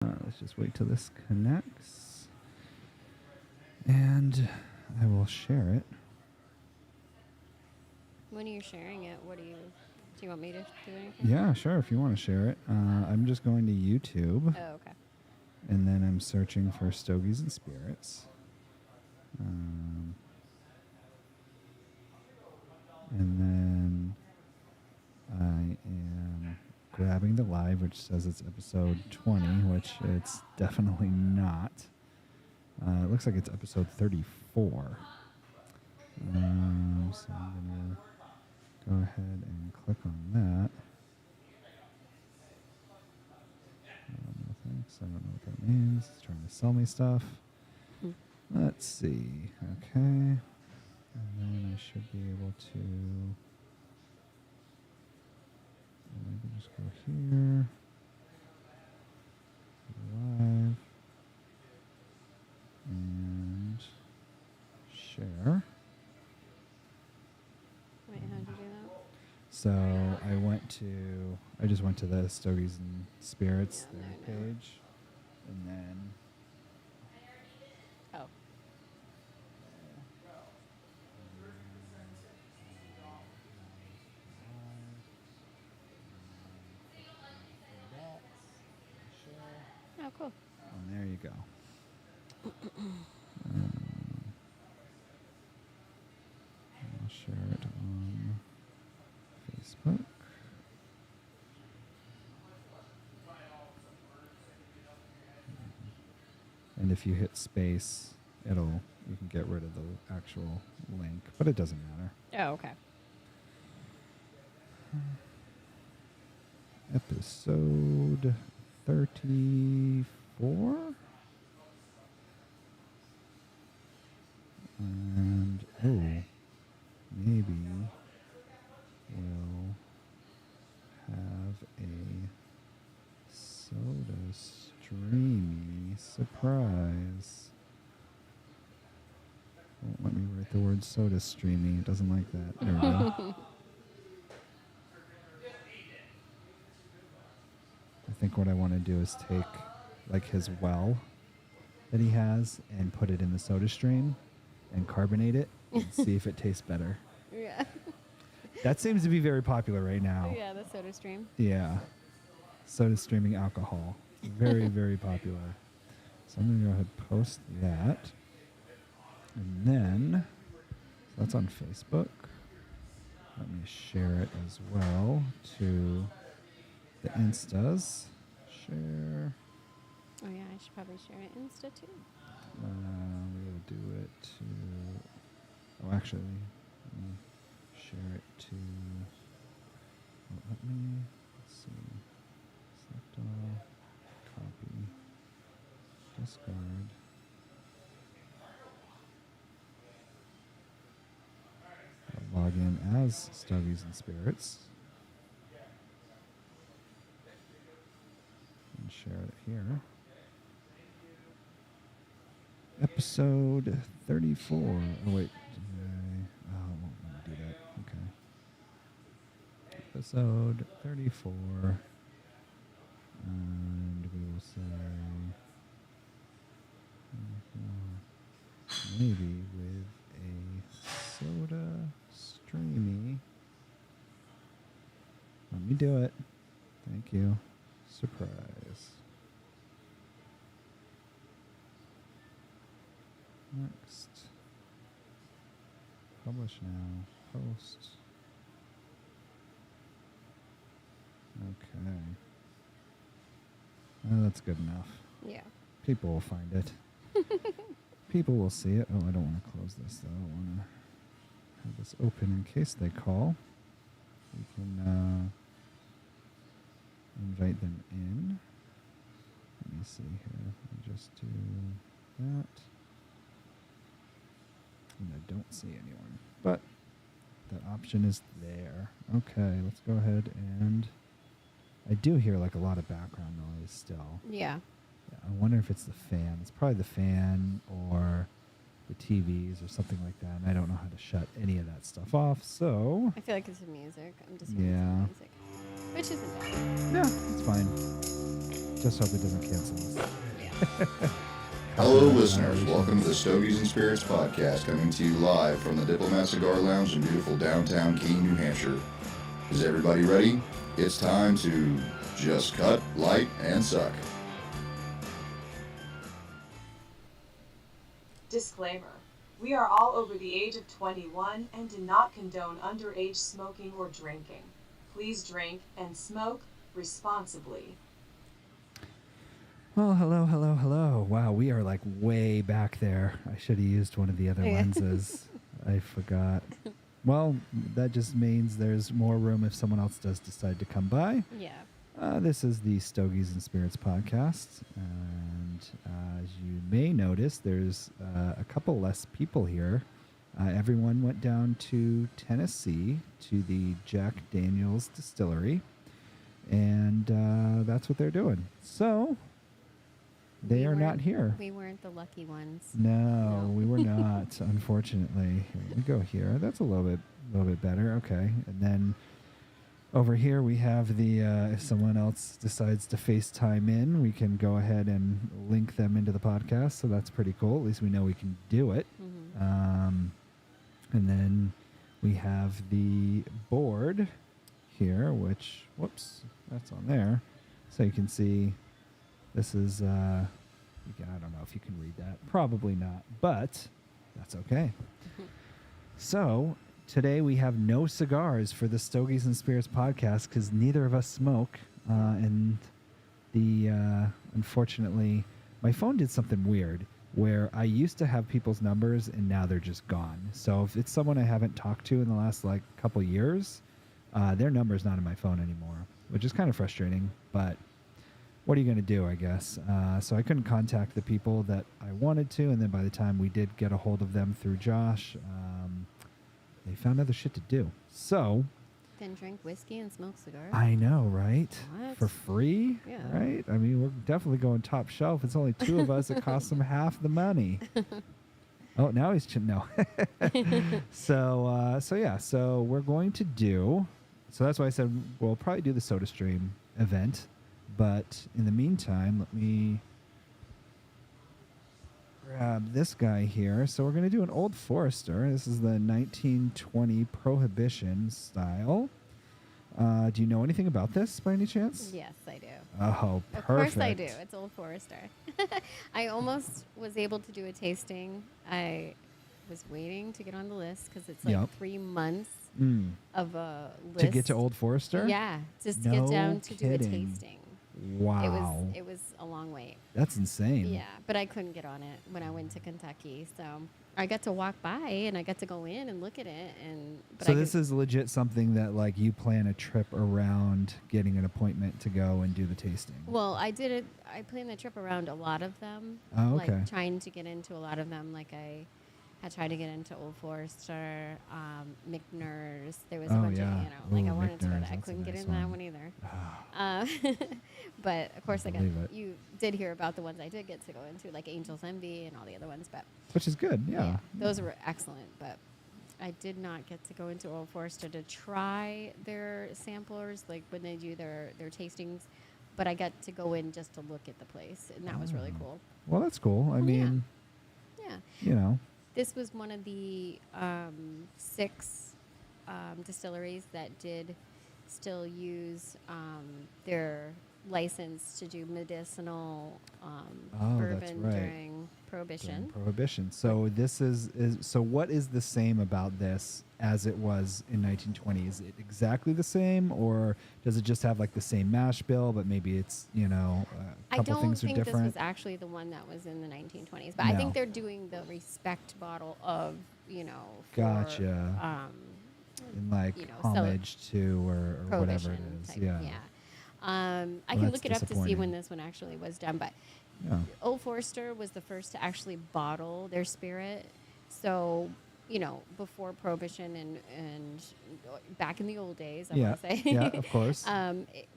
Let's just wait till this connects. And I will share it. When you're sharing it, do you want me to do anything? Yeah, sure, if you want to share it. I'm just going to YouTube. Oh, okay. And then I'm searching for Stogies and Spirits. And then I am grabbing the live, which says it's episode 20, which it's definitely not. It looks like it's episode 34. So I'm going to go ahead and click on that. No thanks. I don't know what that means. It's trying to sell me stuff. Let's see. Okay. And then I should be able to maybe just go here. Live. And share. Wait, how'd you do that? So I just went to the Stogies and Spirits page. And then Oh. Oh, cool. And there you go. I'll share it on Facebook. And if you hit space, you can get rid of the actual link, but it doesn't matter. Oh, okay. Episode 34. And, maybe we'll have a soda streamy surprise. Won't let me write the word soda streamy. It doesn't like that. There we go. I think what I want to do is take like his well that he has and put it in the soda stream and carbonate it and see if it tastes better. Yeah. That seems to be very popular right now. Yeah, the soda stream. Yeah. Soda streaming alcohol. Very, very popular. So I'm going to go ahead and post that. And then, so that's on Facebook. Let me share it as well to the Instas. Share. Oh, yeah, I should probably share it Insta, too. We will do it to... Oh, actually, let me share it to... Let's see. Select all. Copy. Discard. I'll log in as Stogies and Spirits. And share it here. Episode 34. Oh, wait. Oh, it won't let me do that. Okay. Episode 34. And we will say... maybe with a soda streamy. Let me do it. Thank you. Surprise. Next. Publish now. Post. Okay. Oh, that's good enough. Yeah. People will find it. People will see it. Oh, I don't want to close this, though. I want to have this open in case they call. We can invite them in. Let me see here. Let me just do that. And I don't see anyone. But that option is there. Okay, let's go ahead and... I do hear like a lot of background noise still. Yeah. I wonder if it's the fan. It's probably the fan or the TVs or something like that. And I don't know how to shut any of that stuff off. So I feel like it's the music. I'm just hearing some music. which isn't bad. Yeah, it's fine. Just hope it doesn't cancel us. Yeah. Hello, Copyright listeners. Welcome to the violations. Stogies and Spirits podcast, coming to you live from the Diplomat Cigar Lounge in beautiful downtown Keene, New Hampshire. Is everybody ready? It's time to just cut, light, and suck. Disclaimer. We are all over the age of 21 and do not condone underage smoking or drinking. Please drink and smoke responsibly. Well, hello. Wow, we are like way back there. I should have used one of the other Yeah. lenses. I forgot. Well, that just means there's more room if someone else does decide to come by. Yeah. This is the Stogies and Spirits podcast, and as you may notice, there's a couple less people here. Everyone went down to Tennessee to the Jack Daniels distillery, and that's what they're doing. So they We are not weren't- here. We weren't the lucky ones. No, No. we were not, unfortunately. Here, let me go here. That's a little bit better. Okay, and then over here we have the if someone else decides to FaceTime in, we can go ahead and link them into the podcast. So that's pretty cool. At least we know we can do it. Mm-hmm. And then we have the board here, which whoops, that's on there. So you can see this is. I don't know if you can read that. Probably not, but that's okay. So today we have no cigars for the Stogies and Spirits podcast because neither of us smoke, and unfortunately, my phone did something weird where I used to have people's numbers and now they're just gone. So if it's someone I haven't talked to in the last like couple years, their number's not in my phone anymore, which is kind of frustrating. But what are you going to do, I guess? So I couldn't contact the people that I wanted to, and then by the time we did get a hold of them through Josh, they found other shit to do. So Then drink whiskey and smoke cigars. I know, right? What? For free, Yeah. right? I mean, we're definitely going top shelf. It's only two of us. It costs them half the money. Oh, now he's no. So yeah. So we're going to do. So that's why I said we'll probably do the Soda Stream event, but in the meantime, let me grab this guy here. So we're going to do an Old Forester. This is the 1920 Prohibition style. Do you know anything about this by any chance? Yes, I do. Oh, Of perfect. course I do. It's Old Forester. I almost was able to do a tasting. I was waiting to get on the list because it's like Yep. 3 months Mm. of a list. To get to Old Forester? Yeah, just to No get down to do a kidding. tasting. Wow. It was a long wait. That's insane. Yeah, but I couldn't get on it when I went to Kentucky. So I got to walk by and I got to go in and look at it. But So this is legit something that like you plan a trip around getting an appointment to go and do the tasting. Well, I did it. I planned the trip around a lot of them. Oh, okay. Like trying to get into a lot of them. Like I had tried to get into Old Forester, McNur's. There was a Oh, bunch yeah. of, like I Ooh, wanted to go McNur's, there. I that's a couldn't get nice in that one. one either. Ah, But of course, believe it. you did hear about the ones I did get to go into, like Angel's Envy and all the other ones. But which is good, yeah. those were excellent. But I did not get to go into Old Forester to try their samplers, like when they do their tastings. But I got to go in just to look at the place, and that was really Oh. cool. Well, that's cool. I Yeah. mean, Yeah. you know. This was one of the 6 distilleries that did still use their license to do medicinal Oh, that's bourbon right. during Prohibition. During Prohibition. So this is so what is the same about this as it was in 1920? Is it exactly the same, or does it just have like the same mash bill, but maybe it's, a I couple don't things are think different? this was actually the one that was in the 1920s, but I No. think they're doing the respect bottle of, for, Gotcha. In like sell it- homage to or whatever it Prohibition is. type, Yeah. I Well, can that's look it up to see disappointing. when this one actually was done, but Yeah. Old Forester was the first to actually bottle their spirit. So, before Prohibition and back in the old days, I Yeah. want to say. Yeah, of course.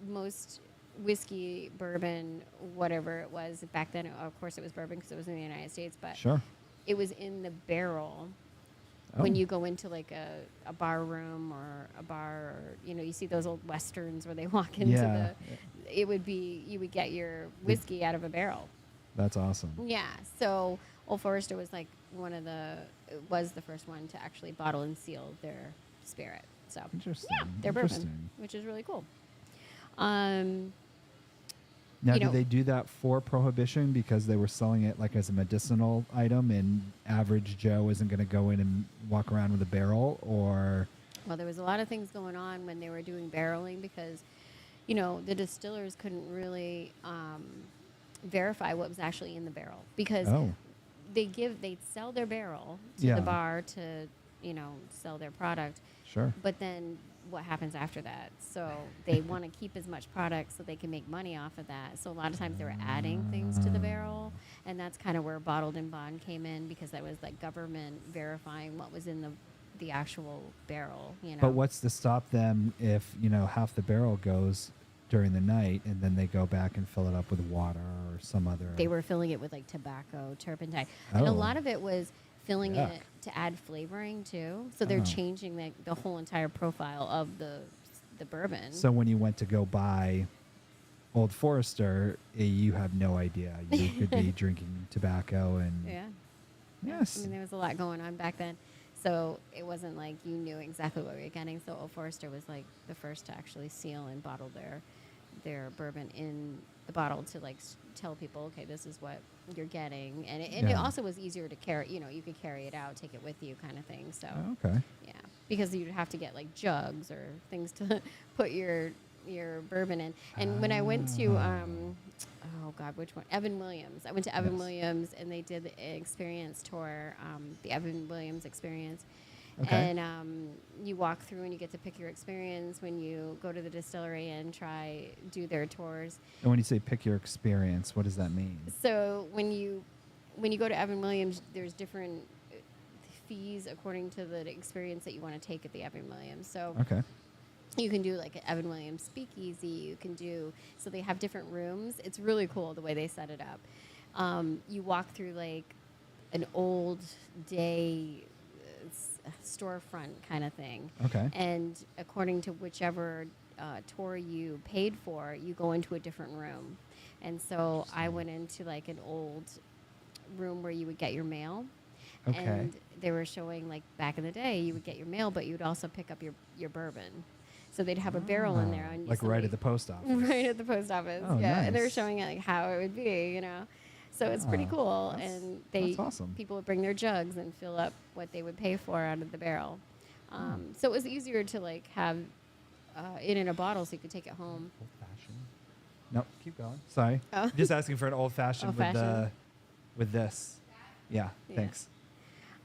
Most whiskey, bourbon, whatever it was back then, of course it was bourbon because it was in the United States, but Sure. it was in the barrel when Oh. you go into like a bar room or a bar, or you see those old westerns where they walk into Yeah. you would get your whiskey out of a barrel. That's awesome. Yeah. So Old Forester was like was the first one to actually bottle and seal their spirit. So Interesting. yeah, their Interesting. bourbon, which is really cool. Um, Now, you did know- they do that for Prohibition because they were selling it like as a medicinal item, and average Joe isn't going to go in and walk around with a barrel, or? Well, there was a lot of things going on when they were doing barreling because, the distillers couldn't really verify what was actually in the barrel because Oh. they'd sell their barrel to Yeah. the bar to, sell their product. Sure. But then what happens after that? So they want to keep as much product so they can make money off of that. So a lot of times they were adding things to the barrel, and that's kind of where bottled in bond came in because that was like government verifying what was in the actual barrel. But what's to stop them if, half the barrel goes during the night and then they go back and fill it up with water or some other? They were filling it with like tobacco, turpentine, and a Oh. lot of it was filling Yuck. it to add flavoring too. So they're Oh. changing the whole entire profile of the bourbon. So when you went to go buy Old Forester, you have no idea. You could be drinking tobacco and yeah. yes. I mean, there was a lot going on back then. So it wasn't like you knew exactly what you were getting. So Old Forester was like the first to actually seal and bottle their bourbon in the bottle to like tell people, okay, this is what you're getting. And it Yeah. also was easier to carry, you could carry it out, take it with you kind of thing. So Okay. yeah, because you'd have to get like jugs or things to put your bourbon in. And when I went to oh God, which one? Evan Williams. I went to Evan Yes. Williams, and they did the experience tour, the Evan Williams experience. Okay. And you walk through and you get to pick your experience when you go to the distillery and do their tours. And when you say pick your experience, what does that mean? So when you go to Evan Williams, there's different fees according to the experience that you want to take at the Evan Williams. So Okay. you can do like an Evan Williams speakeasy. You can so they have different rooms. It's really cool the way they set it up. You walk through like an old day storefront kind of thing. Okay. And according to whichever tour you paid for, you go into a different room. And so I went into like an old room where you would get your mail. Okay. And they were showing like back in the day, you would get your mail, but you'd also pick up your bourbon. So they'd have a barrel in there. And Like right at the post office. Right at the post office. Oh, yeah. And they were nice. showing like how it would be, So it's pretty Oh, cool. that's- And that's awesome. people would bring their jugs and fill up what they would pay for out of the barrel. Hmm. So it was easier to like have it in a bottle so you could take it home. Old fashioned. Nope. Keep going. Sorry. Oh. Just asking for an old fashioned Old-fashioned. with this. Yeah. Yeah. Thanks.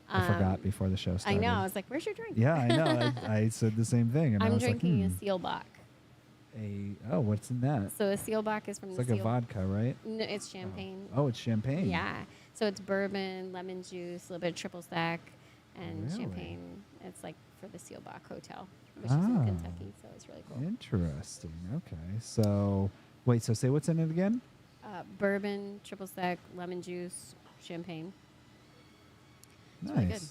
I forgot before the show I started. know. I was like, where's your drink? Yeah, I know. I said the same thing, and I I'm was drinking like, a Sealbach. what's in that? So a Sealbach is from It's the like a Seal. vodka, right? No, it's champagne. Oh, it's champagne. Yeah. So it's bourbon, lemon juice, a little bit of triple stack, and Really? champagne. It's like for the Sealbach Hotel, which is in Ah. Kentucky. So it's really cool. Interesting. Okay. So, wait. So, say what's in it again? Bourbon, triple sec, lemon juice, champagne. Nice. really good.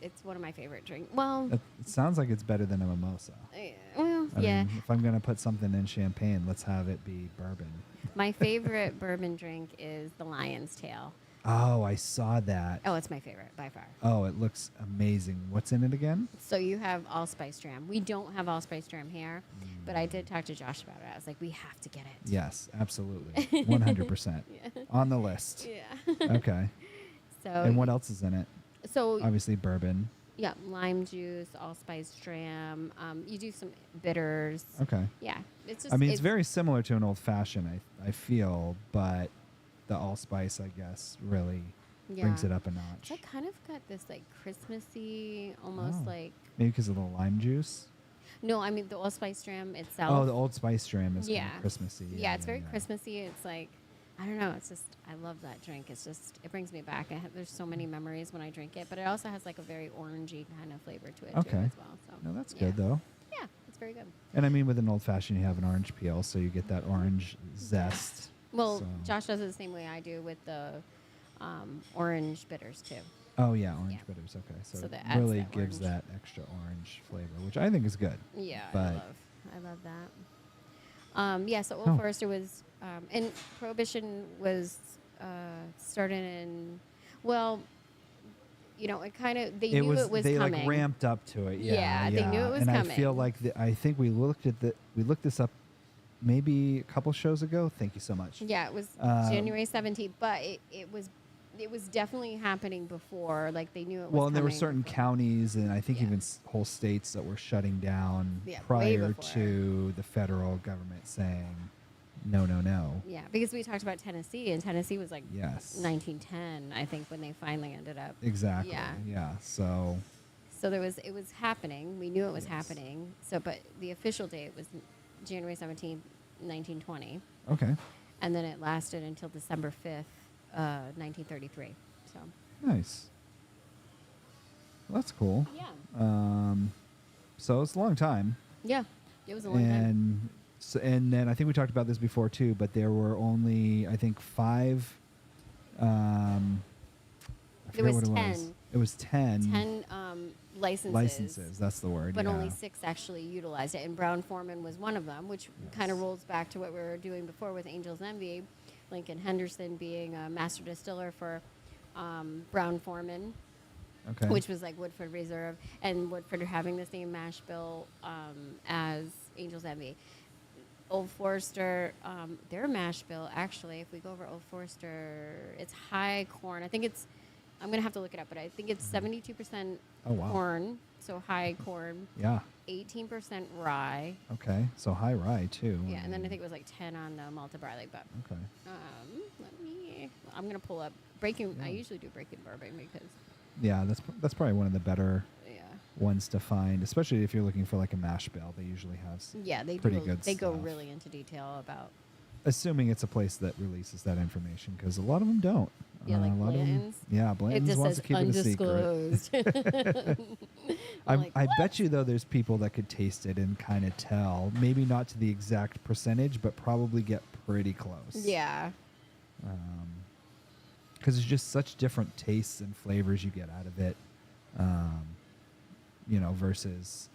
It's one of my favorite drinks. Well, It sounds like it's better than a mimosa. I yeah. mean, if I'm gonna put something in champagne, let's have it be bourbon. My favorite bourbon drink is the Lion's Tail. Oh, I saw that. Oh, it's my favorite by far. Oh, it looks amazing. What's in it again? So you have allspice dram. We don't have allspice dram here, but I did talk to Josh about it. I was like, we have to get it. Yes, absolutely. 100%. Yeah. On the list. Yeah. Okay. So And what else is in it? So Obviously bourbon. yeah, lime juice, allspice dram. You do some bitters. Okay. Yeah, it's just. I mean, it's very similar to an old fashioned, I feel, but the allspice, I guess, really brings yeah. it up a notch. So I kind of got this like Christmassy, almost Oh. like. Maybe because of the lime juice. No, I mean the allspice dram itself. Oh, the Old Spice dram is kind Yeah. of Christmassy. Yeah, it's very Christmassy. It's like, I don't know. It's just, I love that drink. It's just, it brings me back. There's so many memories when I drink it, but it also has like a very orangey kind of flavor to it too Okay. as well. So No, that's yeah. good though. Yeah, it's very good. And I mean, with an old fashioned, you have an orange peel, so you get that orange zest. Well, So- Josh does it the same way I do with the orange bitters too. Oh yeah, orange Yeah. bitters. Okay, so, So it that adds really that gives orange. that extra orange flavor, which I think is good. Yeah, But I love that. Yeah, so Old Oh. Forester was, and Prohibition was started in, well, it kind of, they it knew was it was they like coming. ramped up to it. Yeah, Yeah, they knew yeah. it was And I feel coming. like I think we looked this up maybe a couple shows ago. Thank you so much. Yeah, it was Um, January 17th, but it was definitely happening before. Like they knew it was Well, coming. and there were certain before. counties and I think Yeah. even whole states that were shutting down Yeah, way prior before. to the federal government saying no, no, no. Yeah, because we talked about Tennessee, and Tennessee was like Yes. 1910, I think, when they finally ended up. Exactly. Yeah. Yeah. So So it was happening. We knew it was Yes. happening. So, but the official date was January 17th, 1920, okay. and then it lasted until December 5th, 1933. So. Nice. Well, that's cool. Yeah. So it's a long time. Yeah. It was a long time. And then I think we talked about this before too, but there were only I think 5. I There forget was what it 10. was. It was 10. 10 licenses. Licenses. That's the word. But yeah. only 6 actually utilized it, and Brown Foreman was one of them, which kind of rolls back to what we were doing before with Angel's Envy. Lincoln Henderson being a master distiller for Brown Foreman, Okay. which was like Woodford Reserve, and Woodford having the same mash bill as Angel's Envy. Old Forester, their mash bill actually, if we go over Old Forester, it's high corn. I think it's, I'm going to have to look it up, but I think it's 72% Oh, wow. corn, so high corn, Yeah. 18% rye. Okay. So high rye too. Yeah, and then I think it was like 10 on the malted barley. But Okay. I'm going to pull up Breaking. I Yeah. usually do Breaking Bourbon because, Yeah, that's probably one of the better yeah. ones to find, especially if you're looking for like a mash bill. They usually have Yeah, they pretty do. good They go stuff. really into detail about. Assuming it's a place that releases that information, because a lot of them don't. Yeah, like a lot of 'em- Blanton's? yeah, It Blanton's just wants says to keep it a secret. undisclosed. I'm like, I bet you though, there's people that could taste it and kind of tell. Maybe not to the exact percentage, but probably get pretty close. yeah. Because it's just such different tastes and flavors you get out of it, versus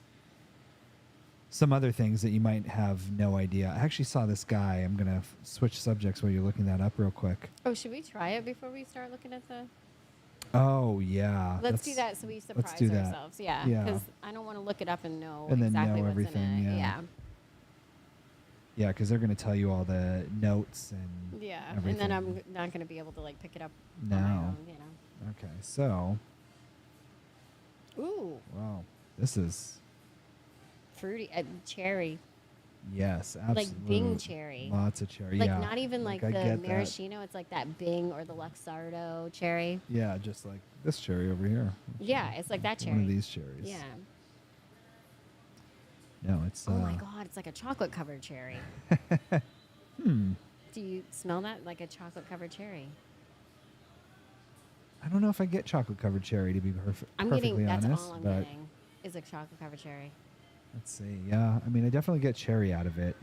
some other things that you might have no idea. I actually saw this guy. I'm going to switch subjects while you're looking that up real quick. Oh, should we try it before we start looking at the? Oh, yeah. Let's do that so we surprise do that. ourselves. Yeah. Yeah. Because I don't want to look it up and know And then exactly know what's everything, in it. yeah. Yeah, because they're going to tell you all the notes and Yeah. everything. And then I'm not going to be able to like pick it up No. on my own, Okay, so, Ooh, wow, this is, fruity cherry. yes, Like absolutely. Bing cherry. Lots of cherry, Like yeah. not even like I the get that. maraschino. It's like that Bing or the Luxardo cherry. Yeah, just like this cherry over here. Yeah, it's like that cherry. One of these cherries. Yeah. No, it's. Oh my God, it's like a chocolate covered cherry. Hmm. Do you smell that? Like a chocolate covered cherry. I don't know if I get chocolate covered cherry to be I'm perfectly getting, that's honest, all I'm but getting is a chocolate covered cherry. let's see. Yeah, I mean, I definitely get cherry out of it.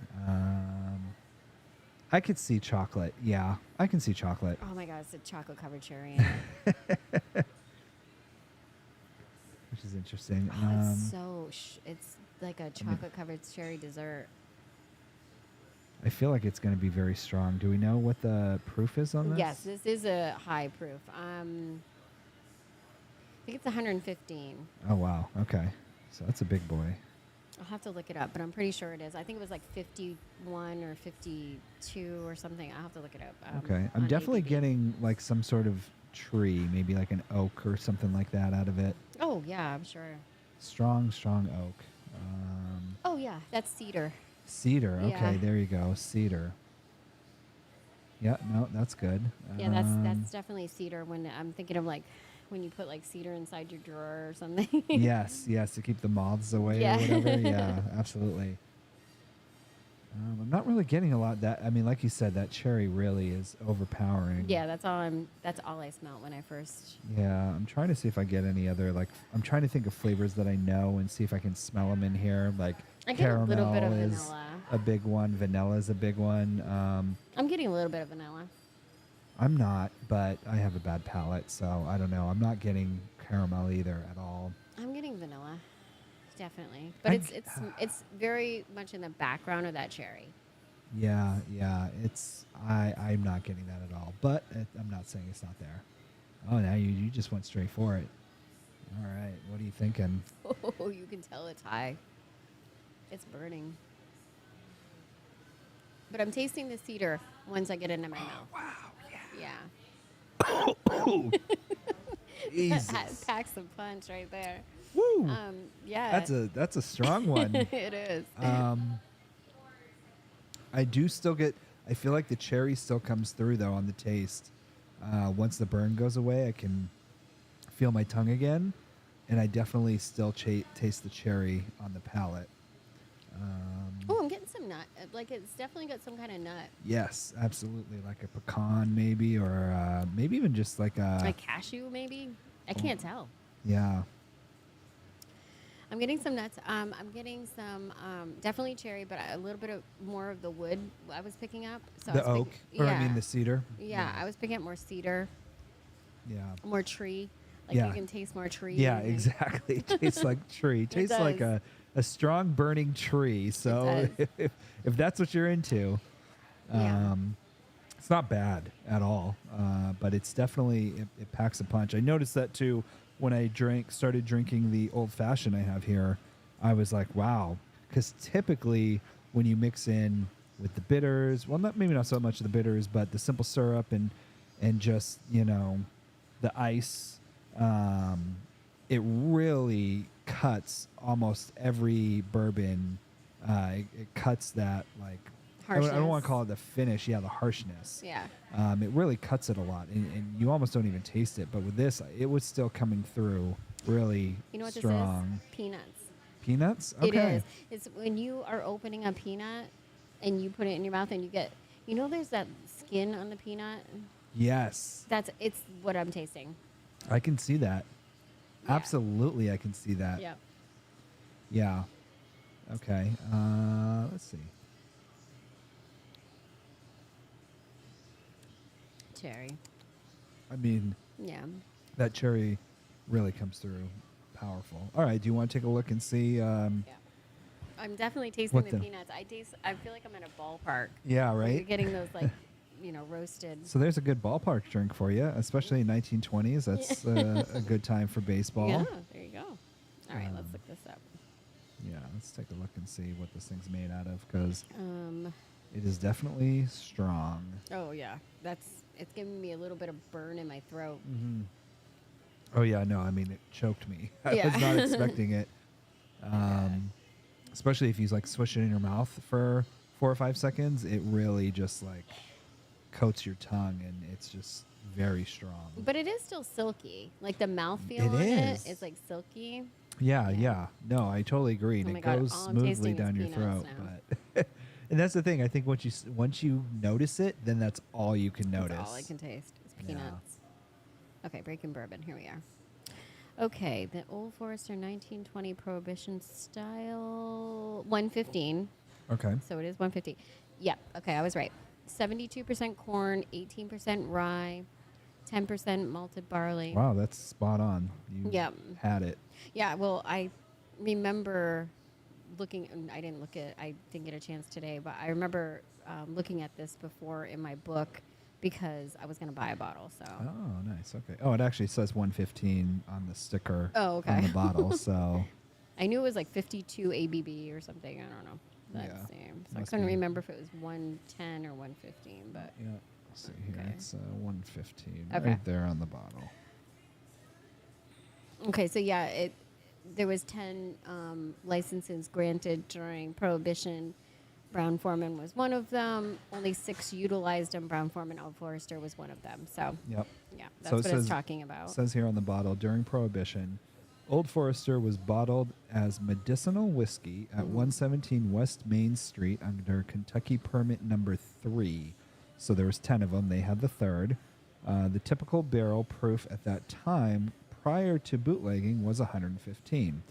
I could see chocolate. Yeah, I can see chocolate. Oh my God, it's a chocolate covered cherry. In it. Which is interesting. Oh, it's like a chocolate covered cherry dessert. I feel like it's going to be very strong. Do we know what the proof is on this? Yes, this is a high proof. I think it's 115. Oh, wow. Okay. So that's a big boy. I'll have to look it up, but I'm pretty sure it is. I think it was like 51 or 52 or something. I'll have to look it up. Okay. I'm on definitely ABV. getting like some sort of tree, maybe like an oak or something like that out of it. Oh, yeah, I'm sure. Strong oak. Oh, yeah, that's cedar. Cedar. Okay, Yeah. there you go. Cedar. Yeah, no, that's good. Yeah, that's definitely cedar. When I'm thinking of like when you put like cedar inside your drawer or something. yes, to keep the moths away Yeah. or whatever. Yeah, absolutely. I'm not really getting a lot that. I mean, like you said, that cherry really is overpowering. Yeah, that's all I smelled when I first. Yeah, I'm trying to see if I get any other I'm trying to think of flavors that I know and see if I can smell them in here. Like I get a caramel little bit of is vanilla. a big one. Vanilla is a big one. I'm getting a little bit of vanilla. I'm not, but I have a bad palate, so I don't know. I'm not getting caramel either at all. I'm getting vanilla, definitely, but I it's very much in the background of that cherry. Yeah, yeah. I'm not getting that at all. But I'm not saying it's not there. Oh, now you just went straight for it. All right. What are you thinking? Oh, you can tell it's high. It's burning. But I'm tasting the cedar once I get into my mouth. Wow. Yeah. Oh, That Jesus. packs some punch right there. Woo. Yeah. That's a strong one. It is. I do still get. I feel like the cherry still comes through though on the taste. Once the burn goes away, I can feel my tongue again, and I definitely still taste the cherry on the palate. Oh, I'm getting some nut. Like it's definitely got some kind of nut. Yes, absolutely, like a pecan maybe, or maybe even just like a Like cashew, maybe. I can't tell. yeah. I'm getting some nuts. I'm getting some definitely cherry, but a little bit of more of the wood I was picking up. So The I was oak, or I mean the cedar. yeah, I was picking up more cedar, Yeah. more tree. Like Yeah. you can taste more tree. Yeah, and- exactly. It tastes like tree. It tastes like does. a strong burning tree. So does. if that's what you're into, Yeah. it's not bad at all. But it's definitely it packs a punch. I noticed that too when I started drinking the old fashioned I have here. I was like, wow, because typically when you mix in with the bitters, well, maybe not so much the bitters, but the simple syrup and just the ice. It really cuts almost every bourbon. It cuts that like I don't want Harshness. to call it the finish. Yeah, the harshness. Yeah. It really cuts it a lot, and you almost don't even taste it. But with this, it was still coming through really You know what strong. this is? Peanuts. Peanuts? Okay. It is. It's when you are opening a peanut and you put it in your mouth and you get, there's that skin on the peanut. Yes, It's what I'm tasting. I can see that. Yeah. Absolutely, I can see that. Yeah. Yeah. Okay. Let's see. Cherry. I mean, Yeah. that cherry really comes through powerful. All right. Do you want to take a look and see? Yeah. I'm definitely tasting What the the- peanuts. I feel like I'm in a ballpark. Yeah. Where You're Right. getting those like, roasted. So there's a good ballpark drink for you, especially in 1920s. That's a good time for baseball. Yeah, there you go. All right, let's look this up. Yeah, let's take a look and see what this thing's made out of, because Um, it is definitely strong. oh yeah, it's giving me a little bit of burn in my throat. Mm-hmm. Oh yeah, no, I mean it choked me. I Yeah. was not expecting it. Especially if you like swish it in your mouth for 4 or 5 seconds, it really just like coats your tongue, and it's just very strong. But it is still silky. Like the mouthfeel It on is. it is like silky. Yeah, Yeah. yeah. No, I totally agree. And Oh my it God, goes all I'm smoothly tasting is down your throat. peanuts But and that's the thing. I think once you notice it, then that's all you can notice. That's all I can taste is Yeah. peanuts. Okay, Breaking Bourbon. Here we are. Okay, the Old Forester 1920 Prohibition style 115. Okay. So it is 150. Yeah. Okay, I was right. 72% corn, 18% rye, 10% malted barley. Wow, that's spot on. You Yeah. had it. Yeah. Well, I remember looking. I didn't get a chance today, but I remember looking at this before in my book because I was going to buy a bottle. So. Oh, nice. Okay. Oh, it actually says 115 on the sticker. Oh, okay. On the bottle. So I knew it was like 52 ABV or something. I don't know. Let's Yeah, see. So I must couldn't be. remember if it was 110 or 115, but yeah. Let's see here. Okay. It's 115 Okay. right there on the bottle. okay. So yeah, there was 10 licenses granted during Prohibition. Brown Foreman was one of them. Only 6 utilized them. Brown Foreman Old Forester was one of them. So Yep. yeah, So that's it what says- it's talking about. It says here on the bottle, during Prohibition, Old Forester was bottled as medicinal whiskey at 117 West Main Street under Kentucky permit number 3. So there was 10 of them. They had the third. The typical barrel proof at that time, prior to bootlegging, was 115.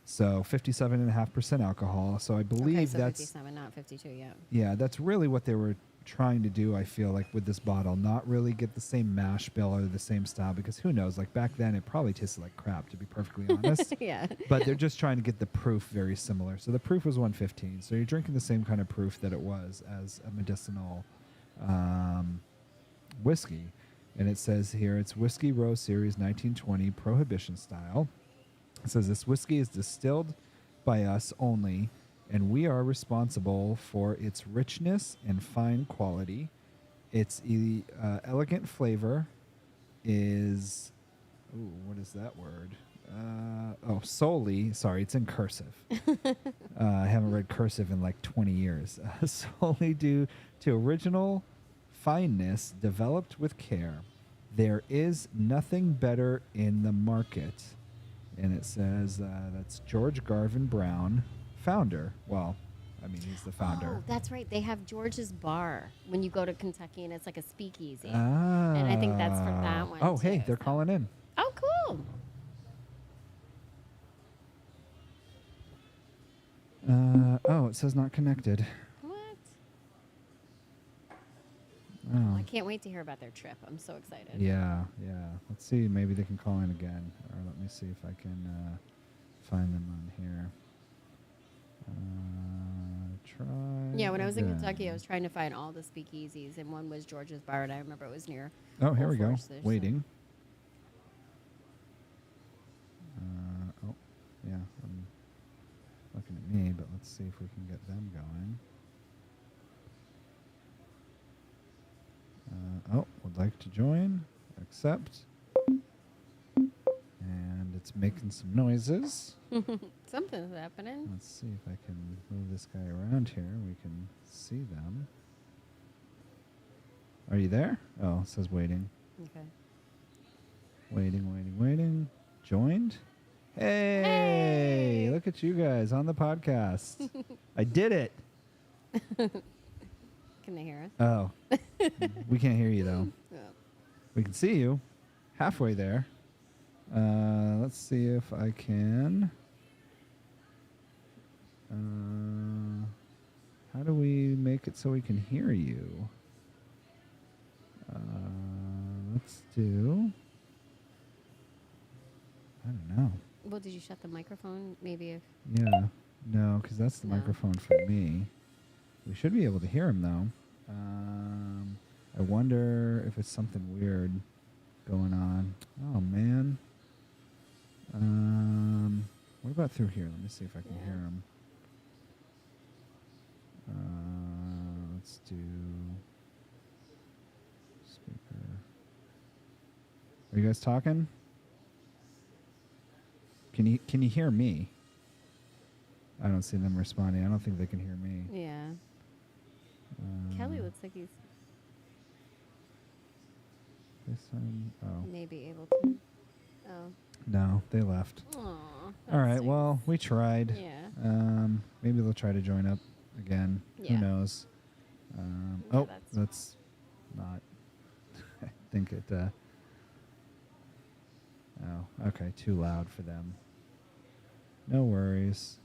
So 57.5% alcohol. So I believe okay, so that's 57, not 52. Yeah. yeah, that's really what they were trying to do, I feel like, with this bottle. Not really get the same mash bill or the same style, because who knows? Like back then, it probably tasted like crap, to be perfectly honest. Yeah. But they're just trying to get the proof very similar. So the proof was 115. So you're drinking the same kind of proof that it was as a medicinal whiskey. And it says here it's Whiskey Row Series 1920 Prohibition style. It says this whiskey is distilled by us only, and we are responsible for its richness and fine quality. Its elegant flavor is, what is that word? Solely, sorry, it's in cursive. I haven't read cursive in like 20 years. Solely due to original fineness developed with care. There is nothing better in the market. And it says that's George Garvin Brown, founder. Well, I mean, he's the founder. Oh, that's right. They have George's Bar when you go to Kentucky, and it's like a speakeasy. Ah. And I think that's from that one. Oh, hey, too, they're so. calling in. Oh, cool. It says not connected. What? Oh. I can't wait to hear about their trip. I'm so excited. Yeah. Let's see. Maybe they can call in again. Or let me see if I can find them on here. Try. Yeah, when I was in again. Kentucky, I was trying to find all the speakeasies, and one was George's Bar, and I remember it was near. Oh, here Old we go. Forest there, so- Waiting. Yeah. Looking at me, but let's see if we can get them going. Would like to join. Accept. And it's making some noises. Something's happening. Let's see if I can move this guy around here. We can see them. Are you there? Oh, it says waiting. Okay. Waiting. Joined? Hey! Look at you guys on the podcast. I did it. Can they hear us? Oh. We can't hear you, though. Oh. We can see you. Halfway there. Let's see if I can. How do we make it so we can hear you? Let's do. I don't know. Well, did you shut the microphone? Maybe if. Yeah. No, because that's the No. microphone for me. We should be able to hear him, though. I wonder if it's something weird going on. Oh, man. What about through here? Let me see if I can hear him. Let's do speaker. Are you guys talking? Can you hear me? I don't see them responding. I don't think they can hear me. Yeah. Kelly looks like he's This time, maybe able to. Oh. no, they left. Aw. All right. Well, we tried. Yeah. Maybe they'll try to join up again. Yeah. Who knows? Yeah, that's not. I think it. Oh, okay. Too loud for them. No worries.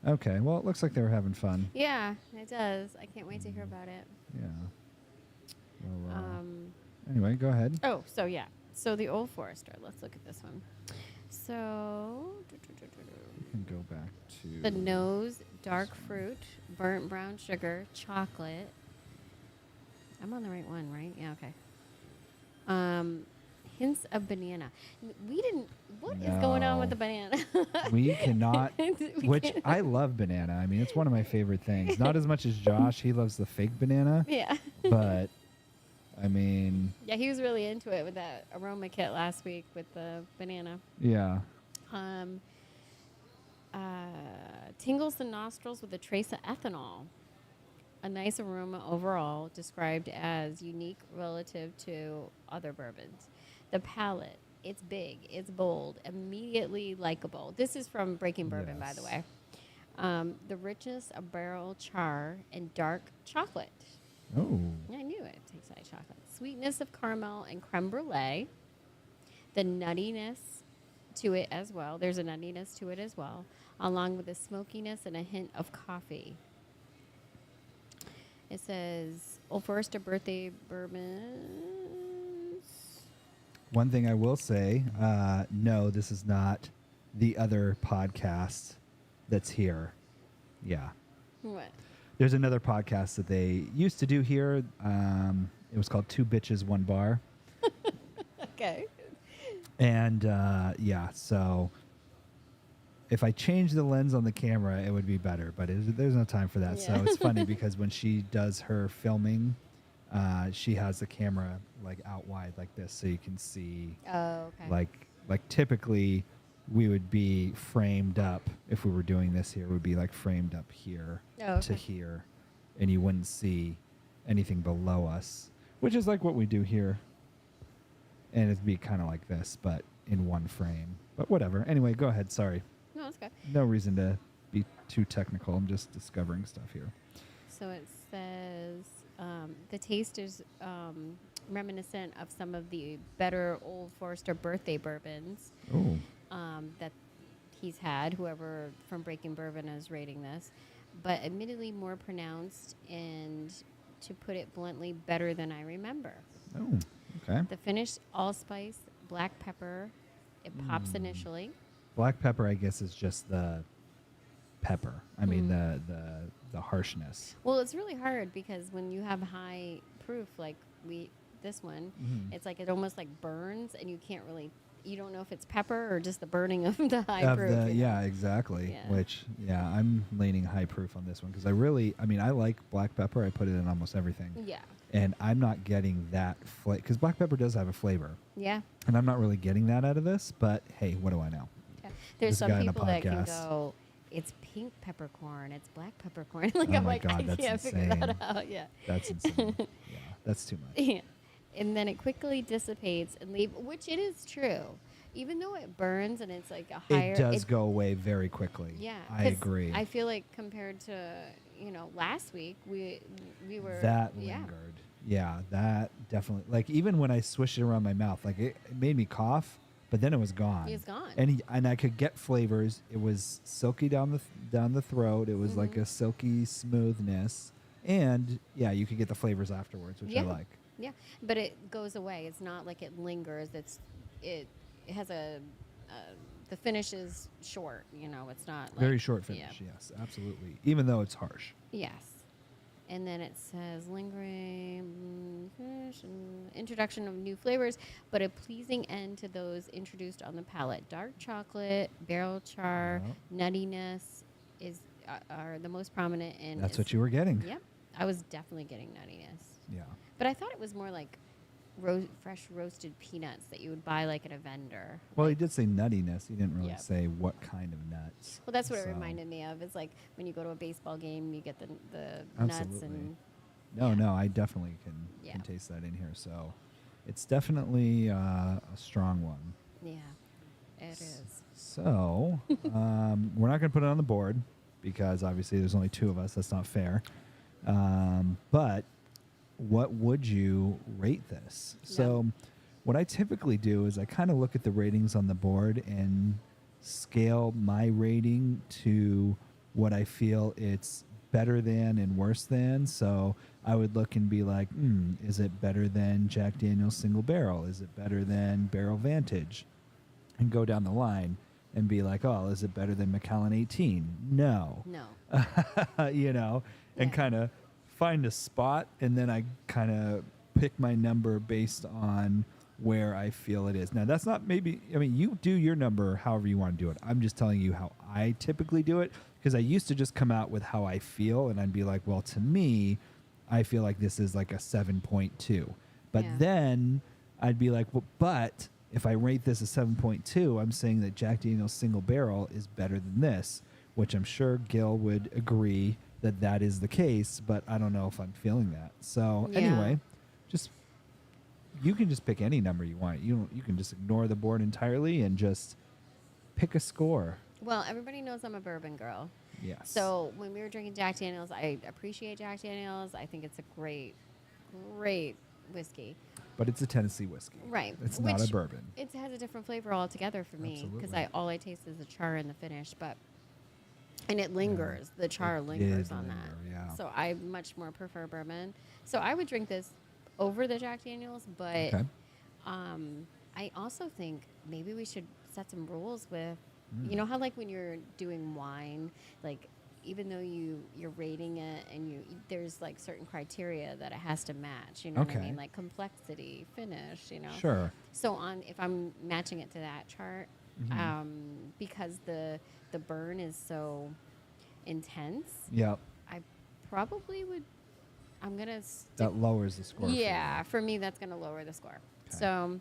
Okay. Well, it looks like they were having fun. Yeah, it does. I can't wait to hear about it. Yeah. Well, anyway, go ahead. Oh, so yeah. So the Old Forester. Let's look at this one. So You can go back to the nose, dark fruit, burnt brown sugar, chocolate. I'm on the right one, right? Yeah, okay. Hints of banana. We didn't. What is going on with No. the banana? We cannot. We Which can't- I love banana. I mean, it's one of my favorite things. Not as much as Josh. He loves the fake banana. Yeah. But I mean, Yeah, he was really into it with that aroma kit last week with the banana. yeah. Tingles the nostrils with a trace of ethanol. A nice aroma overall, described as unique relative to other bourbons. The palate, it's big, it's bold, immediately likable. This is from Breaking Bourbon, by the Yes. way. The richness of barrel char and dark chocolate. Oh. I knew it tastes like chocolate. Sweetness of caramel and creme brulee. The nuttiness to it as well. There's a nuttiness to it as well, along with a smokiness and a hint of coffee. It says Old Forester birthday bourbons. One thing I will say, no, this is not the other podcast that's here. Yeah. What? There's another podcast that they used to do here. It was called Two Bitches, One Bar. Okay. And yeah, so if I change the lens on the camera, it would be better. But there's no time for that. So Yeah. it's funny because when she does her filming, she has the camera like out wide like this, so you can see. Oh, okay. Like typically, we would be framed up if we were doing this here. Would be like framed up here Oh, to okay. here, and you wouldn't see anything below us, which is like what we do here. And it'd be kind of like this, but in one frame. But whatever. Anyway, go ahead. Sorry. No, that's good. No reason to be too technical. I'm just discovering stuff here. So it says the taste is reminiscent of some of the better Old Forester birthday bourbons Oh, that he's had, whoever from Breaking Bourbon is rating this, but admittedly more pronounced and, to put it bluntly, better than I remember. oh, okay. The finished allspice, black pepper, it pops initially. Black pepper, I guess, is just the pepper. I mean, the harshness. Well, it's really hard because when you have high proof, like this one, Mhm. it's like it almost like burns, and you can't really, you don't know if it's pepper or just the burning of the high Of proof. the, you know? yeah, exactly. Yeah. Which, yeah, I'm leaning high proof on this one because I like black pepper. I put it in almost everything. Yeah. And I'm not getting that flavor because black pepper does have a flepper. Yeah. And I'm not really getting that out of this, but hey, what do I know? Yeah. There's This some guy in a people that can podcast. go, it's pink peppercorn, it's black peppercorn. Like, Oh I'm my like, God, I that's can't figure that insane. out. Yeah. That's insane. Yeah, that's too much. Yeah. And then it quickly dissipates and leave, which it is true. Even though it burns and it's like a higher, It does go away very quickly. Yeah, I 'cause agree. I feel like compared to last week, we were That yeah. lingered. Yeah, that definitely. Like even when I swished it around my mouth, like it made me cough, but then it was gone. It's gone. And I could get flavors. It was silky down the throat. It was like Mm-hmm. a silky smoothness, and yeah, you could get the flavors afterwards, which I Yeah. like. Yeah, but it goes away. It's not like it lingers. It has the finish is short. It's not like, Very short finish. Yeah. Yes, absolutely. Even though it's harsh. Yes. And then it says lingering finish and introduction of new flavors, but a pleasing end to those introduced on the palate. Dark chocolate, barrel char, nuttiness are the most prominent. And That's what you were getting. Yep, I was definitely getting nuttiness, Yeah. but I thought it was more like fresh roasted peanuts that you would buy like at a vendor. Well, he Like- did say nuttiness. He didn't really Yep. say what kind of nuts. Well, that's what it So- reminded me of. It's like when you go to a baseball game, you get the nuts Absolutely. and No, I definitely can Yeah. taste that in here. So it's definitely a strong one. yeah, it is. So we're not going to put it on the board because obviously there's only two of us. That's not fair. But what would you rate this? So what I typically do is I kind of look at the ratings on the board and scale my rating to what I feel it's better than and worse than. So I would look and be like, is it better than Jack Daniel's Single Barrel? Is it better than Barrel Vantage? And go down the line and be like, oh, is it better than Macallan 18? No. No. And Yeah. kind of find a spot, and then I kind of pick my number based on where I feel it is. Now, that's not you do your number however you want to do it. I'm just telling you how I typically do it because I used to just come out with how I feel, and I'd be like, well, to me, I feel like this is like a 7.2. But Yeah. then I'd be like, well, but if I rate this a 7.2, I'm saying that Jack Daniel's Single Barrel is better than this, which I'm sure Gil would agree that is the case, but I don't know if I'm feeling that. So Yeah. anyway, you can just pick any number you want. You can just ignore the board entirely and just pick a score. Well, everybody knows I'm a bourbon girl. Yes. So when we were drinking Jack Daniels, I appreciate Jack Daniels. I think it's a great, great whiskey. But it's a Tennessee whiskey. Right. It's not a Which boorbon. It has a different flavor altogether for me because Absolutely. all I taste is the char and the finish. But And it lingers. The char It lingers did on linger, that. yeah. So I much more prefer bourbon. So I would drink this over the Jack Daniels, but Okay. I also think maybe we should set some rules with, Mm. you know how like when you're doing wine, like even though you're rating it and there's like certain criteria that it has to match, you know what I Okay. mean? Like complexity, finish, you know. Sure. So on if I'm matching it to that chart, Mhm. because the burn is so intense, Yep. I probably would. I'm gonna stick. That lowers the score. Yeah, for me, that's gonna lower the score. Okay. So,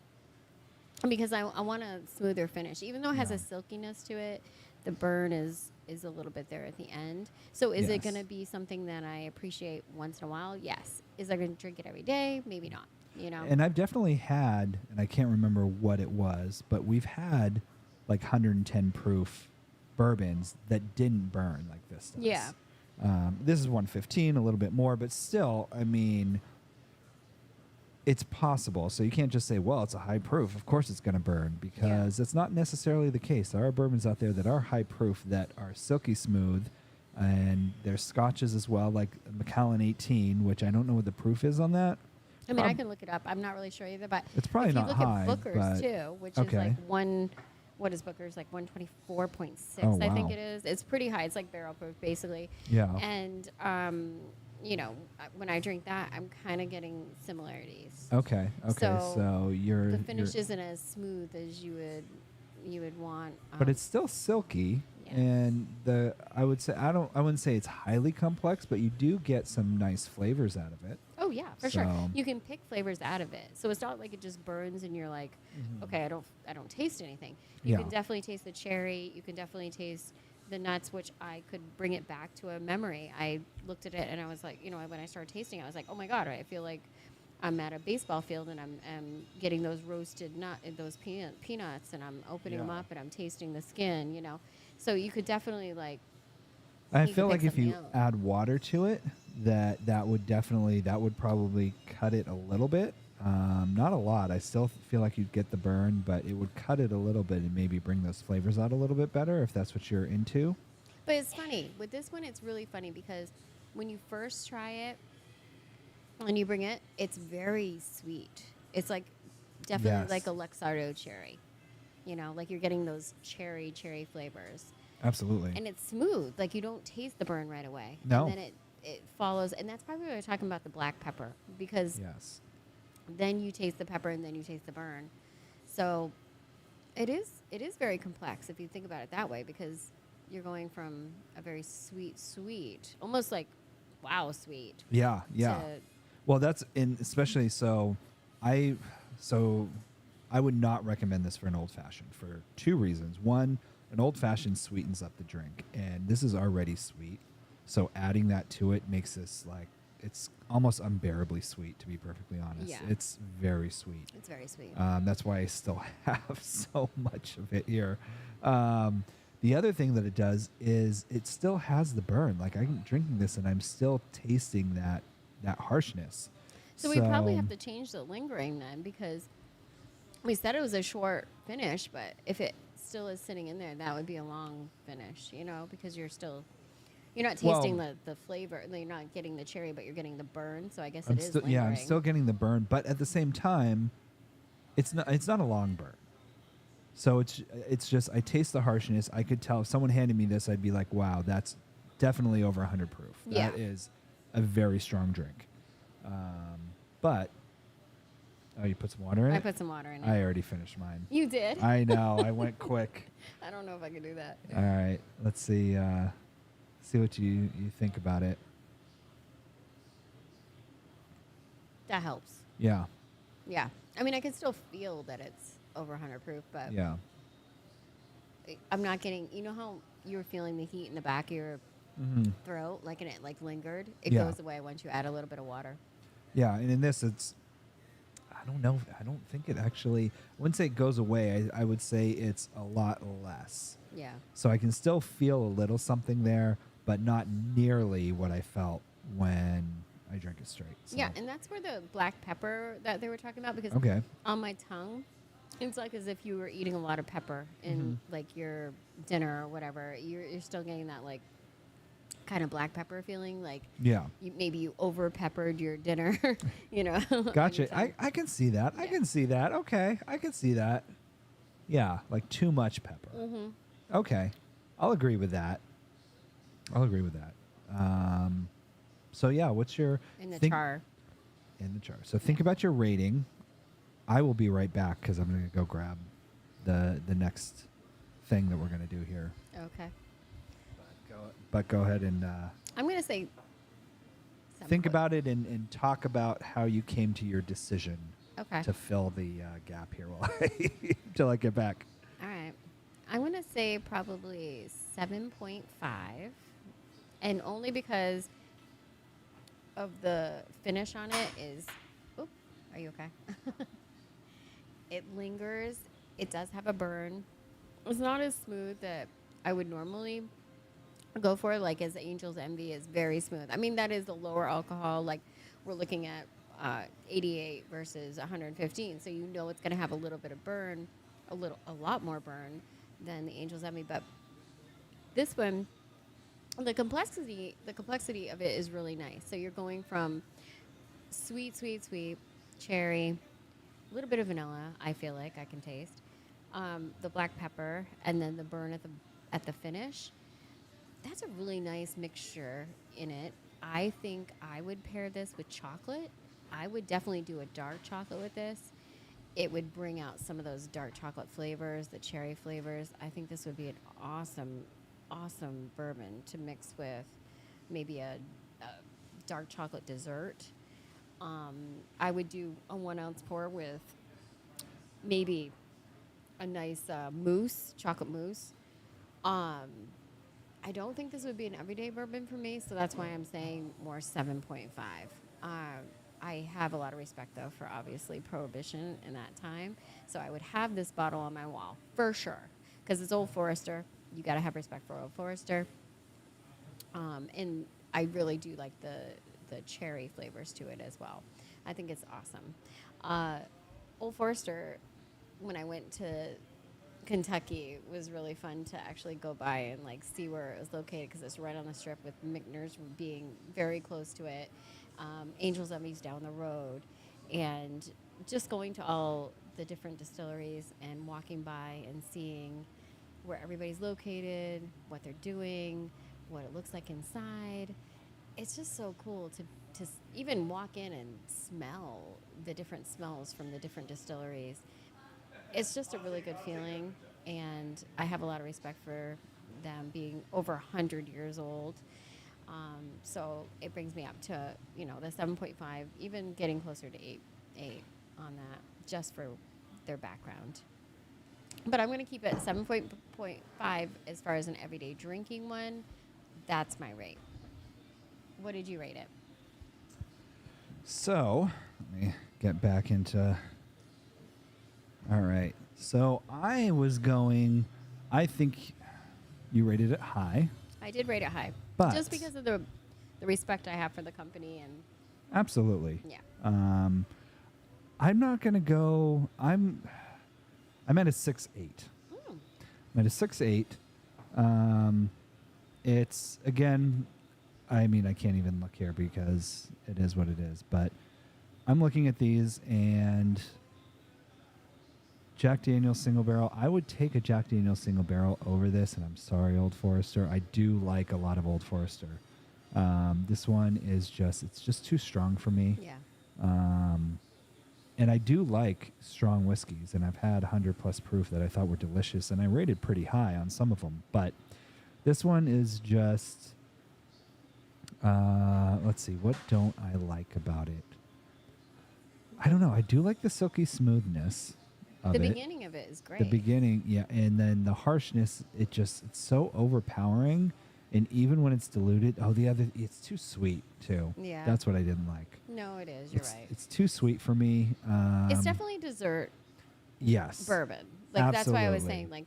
because I want a smoother finish, even though it has Yeah. a silkiness to it, the burn is a little bit there at the end. So, is it Yes. gonna be something that I appreciate once in a while? Yes. Is I gonna drink it every day? Maybe not. You know. And I've definitely had, and I can't remember what it was, but we've had like 110 proof bourbons that didn't burn like this does. Yeah. This is 115, a little bit more, but still, I mean, it's possible. So you can't just say, well, it's a high proof. Of course it's going to burn, because that's not necessarily the case. There are bourbons out there that are high proof that are silky smooth, and there's scotches as well, like Macallan 18, which I don't know what the proof is on that. I mean, I can look it up. I'm not really sure either, but It's probably if you not look high, at Booker's but- too, which is okay. like what is Booker's, like 124.6, Oh, I think wow. it is. It's pretty high. It's like barrel proof basically. Yeah. And you know, when I drink that, I'm kind of getting similarities. Okay. Okay. So So, you're The finish you're- isn't as smooth as you would want. but it's still silky, Yeah. and I wouldn't say it's highly complex, but you do get some nice flavors out of it. Oh yeah, for sure. So- You can pick flavors out of it, so it's not like it just burns and you're like, okay, I don't taste anything. You Yeah. can definitely taste the cherry. You can definitely taste the nuts, which I could bring it back to a memory. I looked at it and I was like, you know, when I started tasting, I was like, oh my god, I feel like I'm at a baseball field and I'm getting those roasted those peanuts, and I'm opening them Yeah. up and I'm tasting the skin, you know. So you could definitely like. I You can feel pick like if you something out. add water to it, that would probably cut it a little bit. Not a lot. I still feel like you'd get the burn, but it would cut it a little bit and maybe bring those flavors out a little bit better if that's what you're into. But it's funny. With this one, it's really funny because when you first try it and you bring it, it's very sweet. It's like definitely Yes. like a Luxardo cherry. You know, like you're getting those cherry flavors. Absolutely. And it's smooth. Like you don't taste the burn right away. No. And then it follows. And that's probably why we're talking about the black pepper, because Yes. then you taste the pepper and then you taste the burn. So it is very complex if you think about it that way, because you're going from a very sweet, almost like wow sweet. Yeah. Yeah. to- Well, especially so. I would not recommend this for an old fashioned for two reasons. One, an old fashioned sweetens up the drink, and this is already sweet. So adding that to it makes this like it's almost unbearably sweet. To be perfectly honest, Yeah. it's very sweet. It's very sweet. That's why I still have so much of it here. The other thing that it does is it still has the burn. Like I'm drinking this and I'm still tasting that harshness. So we probably have to change the lingering then, because we said it was a short finish, but if it still is sitting in there, that would be a long finish, you know, because you're not tasting the flavor. You're not getting the cherry, but you're getting the burn. So I guess it is lingering. Yeah, I'm still getting the burn, but at the same time, it's not a long burn. So it's just I taste the harshness. I could tell if someone handed me this, I'd be like, wow, that's definitely over 100 proof. Yeah. That is a very strong drink. But you put some water in it? I put some water in it. I already finished mine. You did? I know. I went quick. I don't know if I could do that. All right. Let's see. See what you think about it. That helps. Yeah. Yeah. I mean, I can still feel that it's over 100 proof, but Yeah. I'm not getting, you know how you were feeling the heat in the back of your Mm-hmm. throat, like, and it like lingered? It Yeah. goes away once you add a little bit of water. Yeah, and in this, I don't know. I don't think it actually. I wouldn't say it goes away. I would say it's a lot less. Yeah. So I can still feel a little something there, but not nearly what I felt when I drank it straight. So. Yeah, and that's where the black pepper that they were talking about, because Okay. on my tongue, it's like as if you were eating a lot of pepper in like your dinner or whatever. You're still getting that like kind of black pepper feeling, like Yeah. maybe you over peppered your dinner, you know. Gotcha. anytime. I can see that. I Yeah. can see that. Okay. I can see that. Yeah. Like too much pepper. Mm-hmm. Okay. I'll agree with that. I'll agree with that. So yeah, what's your In the think- char. In the char. So think about your rating. I will be right back because I'm going to go grab the next thing that we're going to do here. Okay. But go ahead and I'm gonna say. think about it and talk about how you came to your decision Okay. to fill the gap here while till I get back. All right. I'm going to say probably 7.5. And only because of the finish on it is. Oop, are you okay? It lingers. It does have a burn. It's not as smooth that I would normally go for. Like as Angel's Envy is very smooth. I mean, that is the lower alcohol. Like we're looking at 88 versus 115. So you know it's going to have a little bit of burn, a lot more burn than the Angel's Envy. But this one, the complexity of it is really nice. So you're going from sweet, cherry, a little bit of vanilla. I feel like I can taste the black pepper, and then the burn at the finish. That's a really nice mixture in it. I think I would pair this with chocolate. I would definitely do a dark chocolate with this. It would bring out some of those dark chocolate flavors, the cherry flavors. I think this would be an awesome bourbon to mix with maybe a dark chocolate dessert. I would do a 1 ounce pour with maybe a nice chocolate mousse. I don't think this would be an everyday bourbon for me, so that's why I'm saying more 7.5. I have a lot of respect, though, for obviously Prohibition in that time, so I would have this bottle on my wall for sure, because it's Old Forester. You got to have respect for Old Forester. And I really do like the cherry flavors to it as well. I think it's awesome. Old Forester, when I went to Kentucky, was really fun to actually go by and like see where it was located because it's right on the strip, with McNair's being very close to it. Angel's Envy's down the road, and just going to all the different distilleries and walking by and seeing where everybody's located, what they're doing, what it looks like inside. It's just so cool to even walk in and smell the different smells from the different distilleries. It's just a really good feeling, and I have a lot of respect for them being over 100 years old. So it brings me up to, the 7.5, even getting closer to 8 on that, just for their background. But I'm going to keep it 7.5 as far as an everyday drinking one. That's my rate. What did you rate it? So let me get back into. All right. So I think you rated it high. I did rate it high, But- just because of the respect I have for the company, and Absolutely. yeah. I'm not going to go. I'm at a 6.8. I'm at a 6.8. It's, again, I mean, I can't even look here because it is what it is. But I'm looking at these, and Jack Daniel's Single Barrel. I would take a Jack Daniel's Single Barrel over this, and I'm sorry, Old Forester. I do like a lot of Old Forester. This one is it's just too strong for me. Yeah. And I do like strong whiskeys, and I've had 100+ proof that I thought were delicious, and I rated pretty high on some of them. But this one is just, let's see, what don't I like about it? I don't know. I do like the silky smoothness of The it. beginning of it is great. The beginning, yeah, and then the harshness, it's so overpowering, and even when it's diluted, it's too sweet too. Yeah. That's what I didn't like. No, it is. You're right. It's too sweet for me. It's definitely dessert Yes. bourbon. Like that's why I was Absolutely. saying, like,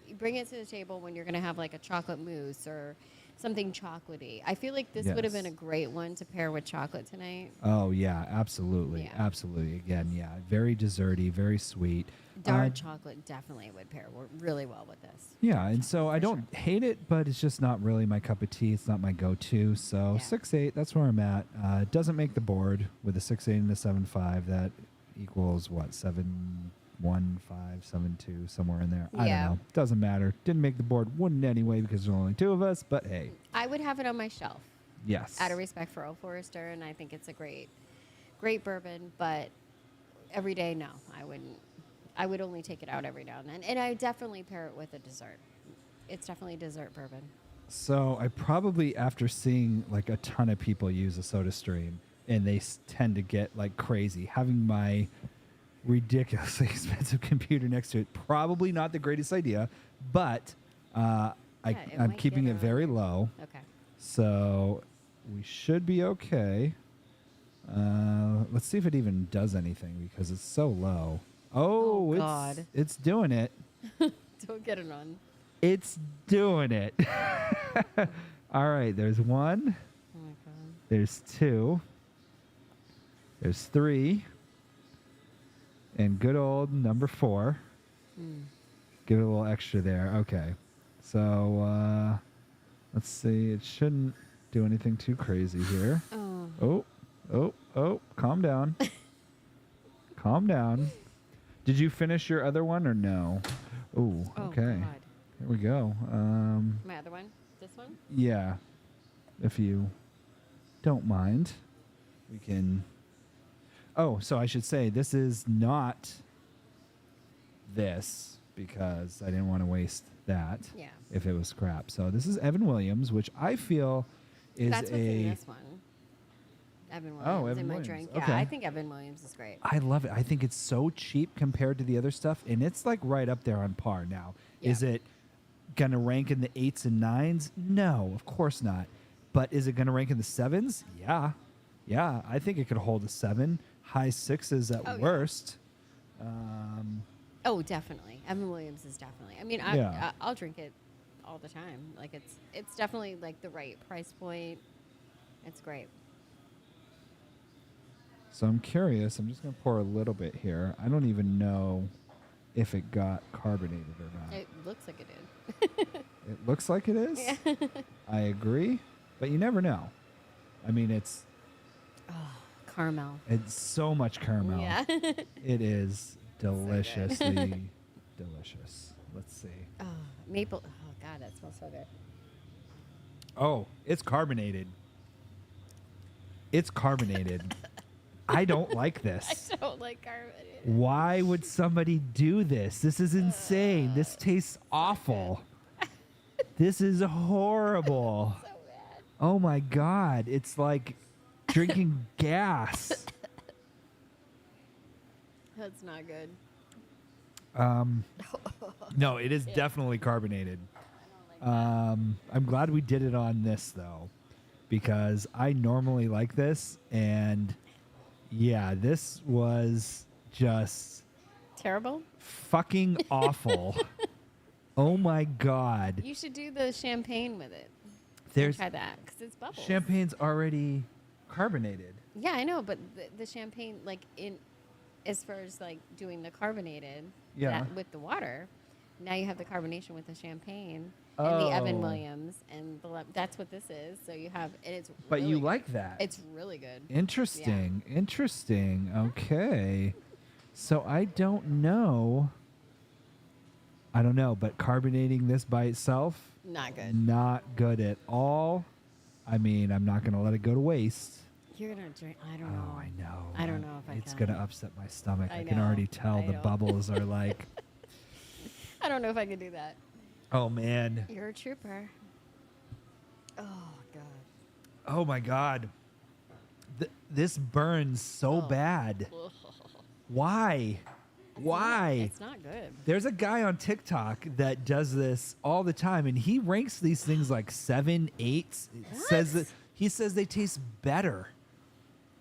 you bring it to the table when you're going to have like a chocolate mousse or something chocolatey. I feel like this would have been a Yes. great one to pair with chocolate tonight. Oh yeah, absolutely, Yeah. absolutely. Again, yeah, very desserty, very sweet. Dark chocolate definitely would pair really well with this. Yeah, and so I for don't sure. hate it, but it's just not really my cup of tea. It's not my go-to. So Yeah. 6.8, that's where I'm at. It doesn't make the board with a 6.8 and a 7.5. That equals what, 7.15, 7.2, somewhere in there. I Yeah. don't know. Doesn't matter. Didn't make the board. Wouldn't anyway because there's only two of us. But hey, I would have it on my shelf yes. out of respect for Old Forester, and I think it's a great bourbon. But every day, no, I wouldn't. I would only take it out every now and then, and I definitely pair it with a dessert. It's definitely a dessert bourbon. So I probably, after seeing like a ton of people use a soda stream, and they tend to get like crazy, having my ridiculously expensive computer next to it, probably not the greatest idea, but it I'm might keeping get it very around. low. Okay. So we should be okay. Let's see if it even does anything because it's so low. Oh, Oh, it's God. it's doing it. Don't get it on. It's doing it. All right, there's one. Oh my god. There's two. There's three. And good old number 4. Give it a little extra there. Okay. So let's see. It shouldn't do anything too crazy here. Oh. Oh. Calm down. Calm down. Did you finish your other one or no? Ooh, Oh, okay. God. Here we go. My other one? This one? Yeah. If you don't mind, we can. Oh, so I should say this is not this because I didn't want to waste that Yeah. if it was crap. So this is Evan Williams, which I feel is That's what's in a. this one. Evan Williams Oh, Evan in my Williams. drink. Okay. Yeah, I think Evan Williams is great. I love it. I think it's so cheap compared to the other stuff, and it's like right up there on par now. Yeah. Is it gonna rank in the 8s and 9s? No, of course not. But is it gonna rank in the 7s? Yeah. I think it could hold a 7, high 6s at Oh, yeah. worst. Oh, definitely. Evan Williams is definitely. I mean, Yeah. I'll drink it all the time. Like it's definitely like the right price point. It's great. So I'm curious. I'm just gonna pour a little bit here. I don't even know if it got carbonated or not. It looks like it did. It looks like it is. Yeah. I agree, but you never know. I mean, it's Caramel. so much caramel. Yeah. It is deliciously delicious. Let's see. Oh, maple. Oh God, that smells so good. Oh, it's carbonated. It's carbonated. I don't like this. I don't like carbonated. Why would somebody do this? This is insane. This tastes awful. This is horrible. So bad. Oh my God. It's like drinking gas. That's not good. No, it is definitely carbonated. I don't like I'm glad we did it on this though, because I normally like this, and yeah, this was just Terrible. fucking awful. Oh my God. You should do the champagne with it. There's Try that because it's bubbles. champagne's already carbonated. Yeah, I know, but the champagne, like as far as like doing the carbonated, Yeah. with the water, now you have the carbonation with the champagne and the Evan Oh. Williams and that's what this is. So you have, and it's. But really you good. like that. It's really good. Interesting. Interesting. Okay. So I don't know. But carbonating this by itself, Not good. not good at all. I mean, I'm not going to let it go to waste. You're gonna drink. I don't know. Oh, I know. I don't know if I It's can. going to upset my stomach. I I can know. already tell I the know. bubbles are like, I don't know if I could do that. oh man. You're a trooper. Oh God. Oh my God. This burns so Oh. bad. Why? Why? It's not good. There's a guy on TikTok that does this all the time, and he ranks these things like 7, 8. He says they taste better.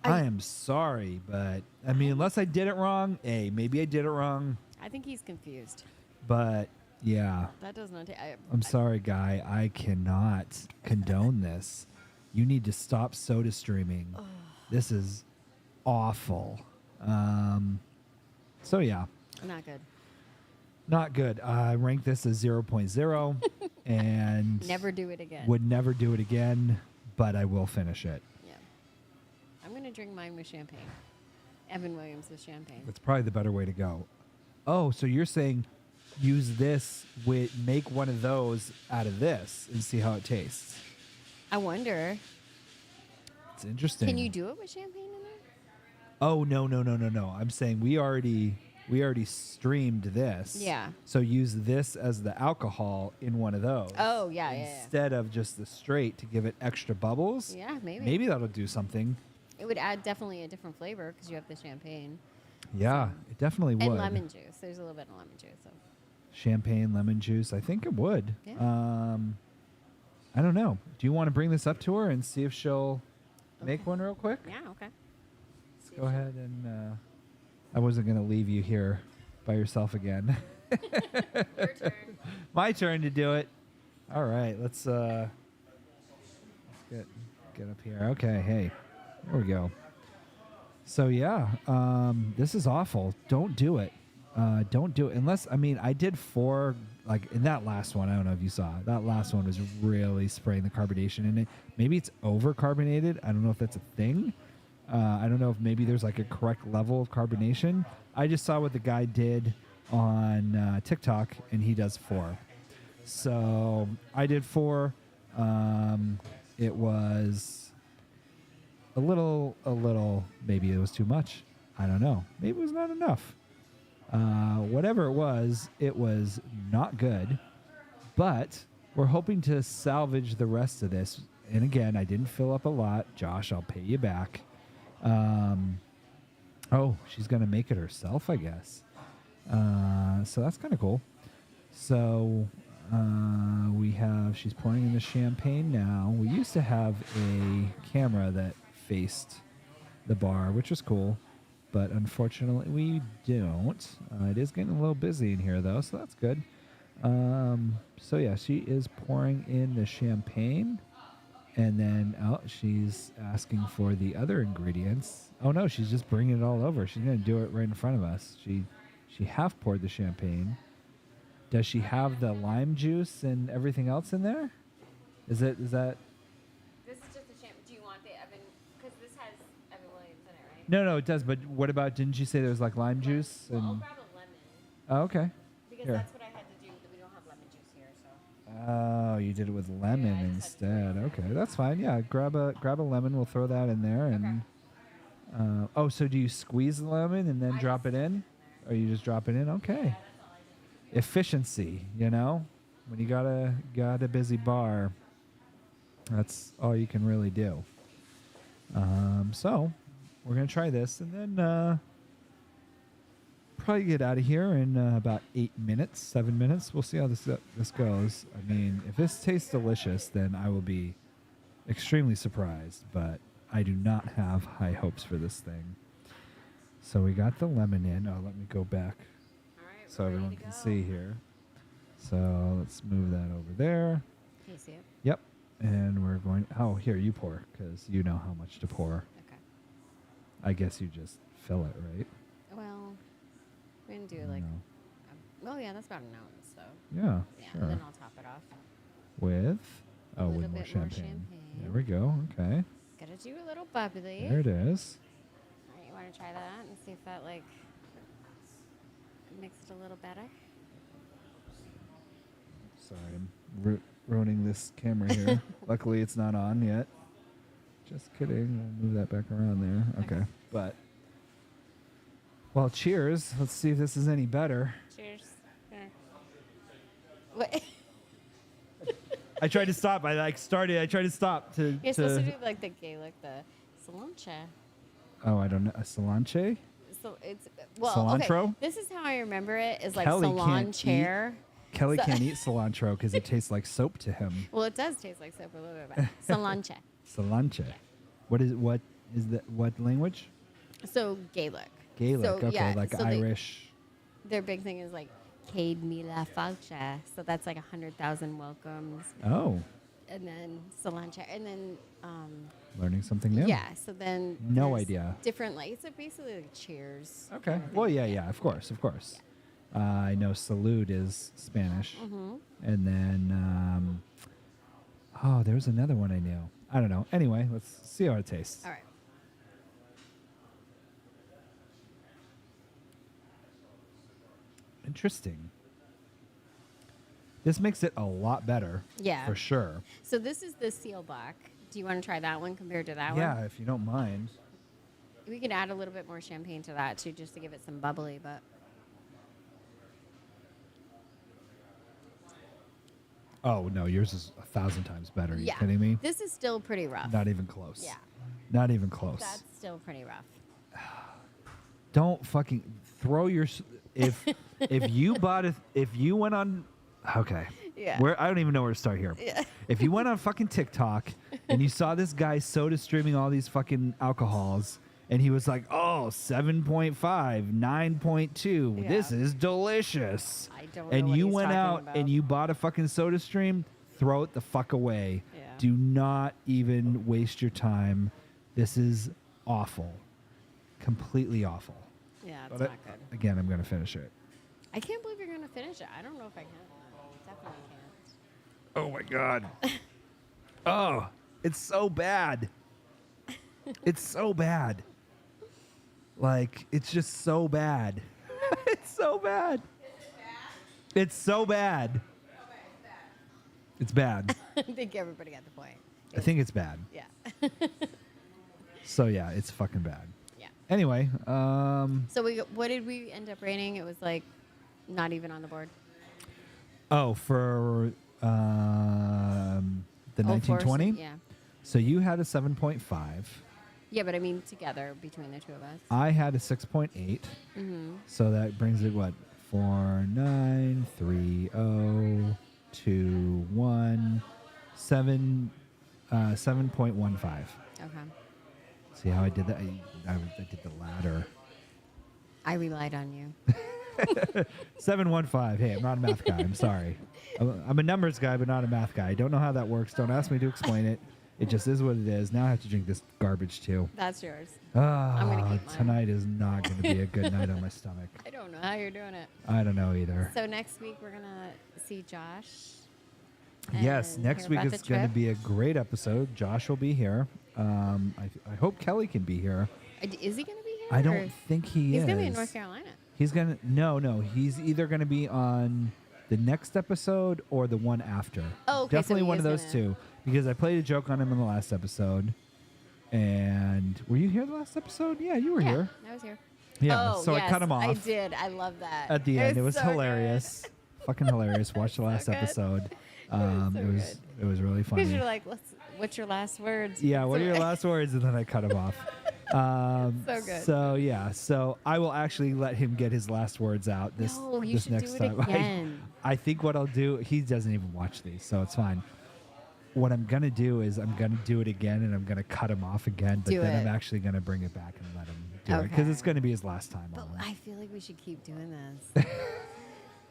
I am sorry, but I mean, unless I did it wrong, maybe I did it wrong, I think he's confused. but Yeah. That does not take. I'm sorry, guy. I cannot condone this. You need to stop soda streaming. This is awful. So yeah, Not good. not good. I rank this as 0.0 and Never do it again. would never do it again, but I will finish it. Yeah. I'm gonna drink mine with champagne. Evan Williams with champagne. That's probably the better way to go. Oh, so you're saying use this with make one of those out of this and see how it tastes. I wonder. It's interesting. Can you do it with champagne in there? Oh no. I'm saying we already streamed this. Yeah. So use this as the alcohol in one of those. Oh yeah. Instead of just the straight to give it extra bubbles. Yeah, maybe. Maybe that'll do something. It would add definitely a different flavor because you have the champagne Yeah, it definitely would. and lemon juice. There's a little bit of lemon juice. So. Champagne, lemon juice. I think it would. Yeah. I don't know. Do you want to bring this up to her and see if she'll make one real quick? Yeah. Okay. Let's go ahead and. I wasn't going to leave you here by yourself again. Your turn. My turn to do it. All right, let's get up here. Okay, hey, there we go. So yeah, this is awful. Don't do it. Don't do it unless I did 4. Like in that last one, I don't know if you saw it. That last one was really spraying the carbonation in it. Maybe it's over carbonated. I don't know if that's a thing. I don't know if maybe there's like a correct level of carbonation. I just saw what the guy did on TikTok, and he does 4. So I did 4. It was a little. Maybe it was too much. I don't know. Maybe it was not enough. Whatever it was not good. But we're hoping to salvage the rest of this. And again, I didn't fill up a lot. Josh, I'll pay you back. Oh, she's going to make it herself, I guess. So that's kind of cool. So she's pouring in the champagne now. We used to have a camera that faced the bar, which was cool. But unfortunately, we don't. It is getting a little busy in here, though, so that's good. So yeah, she is pouring in the champagne. And then she's asking for the other ingredients. Oh no, she's just bringing it all over. She's gonna do it right in front of us. She half poured the champagne. Does she have the lime juice and everything else in there? Is that? This is just a champagne. Do you want the Evan? Because this has Evan Williams in it, right? No, it does. But what about? Didn't you say there was like lime juice? Well, I'll And grab a lemon oh, okay. because Here. that's what I had to do. We don't have lemon juice here, so. Oh, you did it with lemon Yeah, I just had to instead. do it. Okay, that's fine. Yeah, grab a lemon. We'll throw that in there. And oh, so do you squeeze the lemon and then drop it in, or you just drop it in? Okay. Efficiency, when you got a busy bar, that's all you can really do. So we're gonna try this and then probably get out of here in about 7 minutes. We'll see how this goes. I mean, if this tastes delicious, then I will be extremely surprised, but I do not have high hopes for this thing. So we got the lemon in. Oh, let me go back All right. so we're ready everyone to can go. see here. So let's move that over there. Can you see it? Yep. And we're going. Oh, here, you pour, because you know how much to pour. Okay. I guess you just fill it, right? Well, we're gonna do I like. know. Oh yeah, that's about an ounce. So. Yeah, Yeah, sure. and then I'll top it off. With A with little more bit more champagne. champagne. There we go. Okay. Gotta do a little bubbly. There it is. All right, you want to try that and see if that like makes it a little better? Sorry, I'm ruining this camera here. Luckily, it's not on yet. Just kidding. We'll move that back around there. Okay. But, well, cheers. Let's see if this is any better. Cheers. Here. What? I tried to stop. I tried to stop to. You're supposed to do like the Gaelic, the cilantro. Oh, I don't know. A cilantro? So it's well, Cilantro? okay. This is how I remember it. Is like Kelly can't cilantro. Kelly So- can't eat cilantro because it tastes like soap to him. Well, it does taste like soap a little bit. But cilantro. Cilantro. What is that? What language? So Gaelic. Gaelic. So, okay, yeah, like so they- Irish. Their big thing is like Cade Mila Falcha. So that's like 100,000 welcomes. Oh, And then cilantro. And then, learning something new. yeah. So then. No there's idea. Different, like, it's basically like cheers. Okay. kind of Well, thing. yeah, of course, of course. I know salute is Spanish. Mm-hmm. And then, oh, there was another one I knew. I don't know. Anyway, let's see how it tastes. All right. Interesting. This makes it a lot better. Yeah. For sure. So this is the Sealbach. Do you want to try that one compared to that Yeah, one? if you don't mind. We could add a little bit more champagne to that too, just to give it some bubbly. But Oh, no, yours is 1,000 times better. Are you yeah, kidding me? this is still pretty rough. Not even close. Yeah. Not even close. That's still pretty rough. Don't fucking throw your if if you bought it if you went on okay. Yeah. Where I don't even know where to start here. Yeah. If you went on fucking TikTok and you saw this guy soda streaming all these fucking alcohols and he was like, "Oh, 7.5, 9.2. Yeah. This is delicious." I don't know And what you he's went talking out about. and you bought a fucking soda stream, throw it the fuck away. Yeah. Do not even waste your time. This is awful. Completely awful. Yeah, it's But not good. again, I'm going to finish it. I can't believe you're gonna finish it. I don't know if I can. Definitely can't. Oh my god. Oh, it's so bad. It's so bad. Like, it's just so bad. It's so bad. It's so bad. It's bad. I think everybody got the point. I think it's bad. Yeah. So yeah, it's fucking bad. Yeah. Anyway, So what did we end up rating? It was like not even on the board. oh, for the Oh, 1920. Yeah. So you had a 7.5. Yeah, but I mean together between the two of us. I had a 6.8. Mm-hmm. So that brings it what? 4, 9, 3, 0, 2, 1, 7, 7.15. Okay. See how I did that? I did the ladder. I relied on you. 715. Hey, I'm not a math guy. I'm sorry. I'm a numbers guy, but not a math guy. I don't know how that works. Don't ask me to explain it. It just is what it is. Now I have to drink this garbage too. That's yours. Ah, gonna keep mine. tonight is not going to be a good night on my stomach. I don't know how you're doing it. I don't know either. So next week we're gonna see Josh. Yes, and next hear week about is the going to trip. be a great episode. Josh will be here. I hope Kelly can be here. Is he gonna be here? I or- don't think he He's is. gonna be in North Carolina. He's gonna no. He's either gonna be on the next episode or the one after. Oh, okay, so definitely he one is of those gonna- two. Because I played a joke on him in the last episode. And were you here the last episode? Yeah, you were Yeah, here. I was here. Yeah, Oh, so I yes, cut him off I did. I love that. at the end. It was so good. hilarious. Fucking hilarious. Watch the last good. episode. so It was really funny. Because you're like, what's your last words? Yeah, what are your last words? And then I cut him off. So good. So yeah, so I will actually let him get his last words out this No, you this should next do it time. again. I think what I'll do. He doesn't even watch these, so it's fine. What I'm gonna do is I'm gonna do it again, and I'm gonna cut him off again. But Do then it. I'm actually gonna bring it back and let him do it because Okay. it's gonna be his last time But on. I feel like we should keep doing this.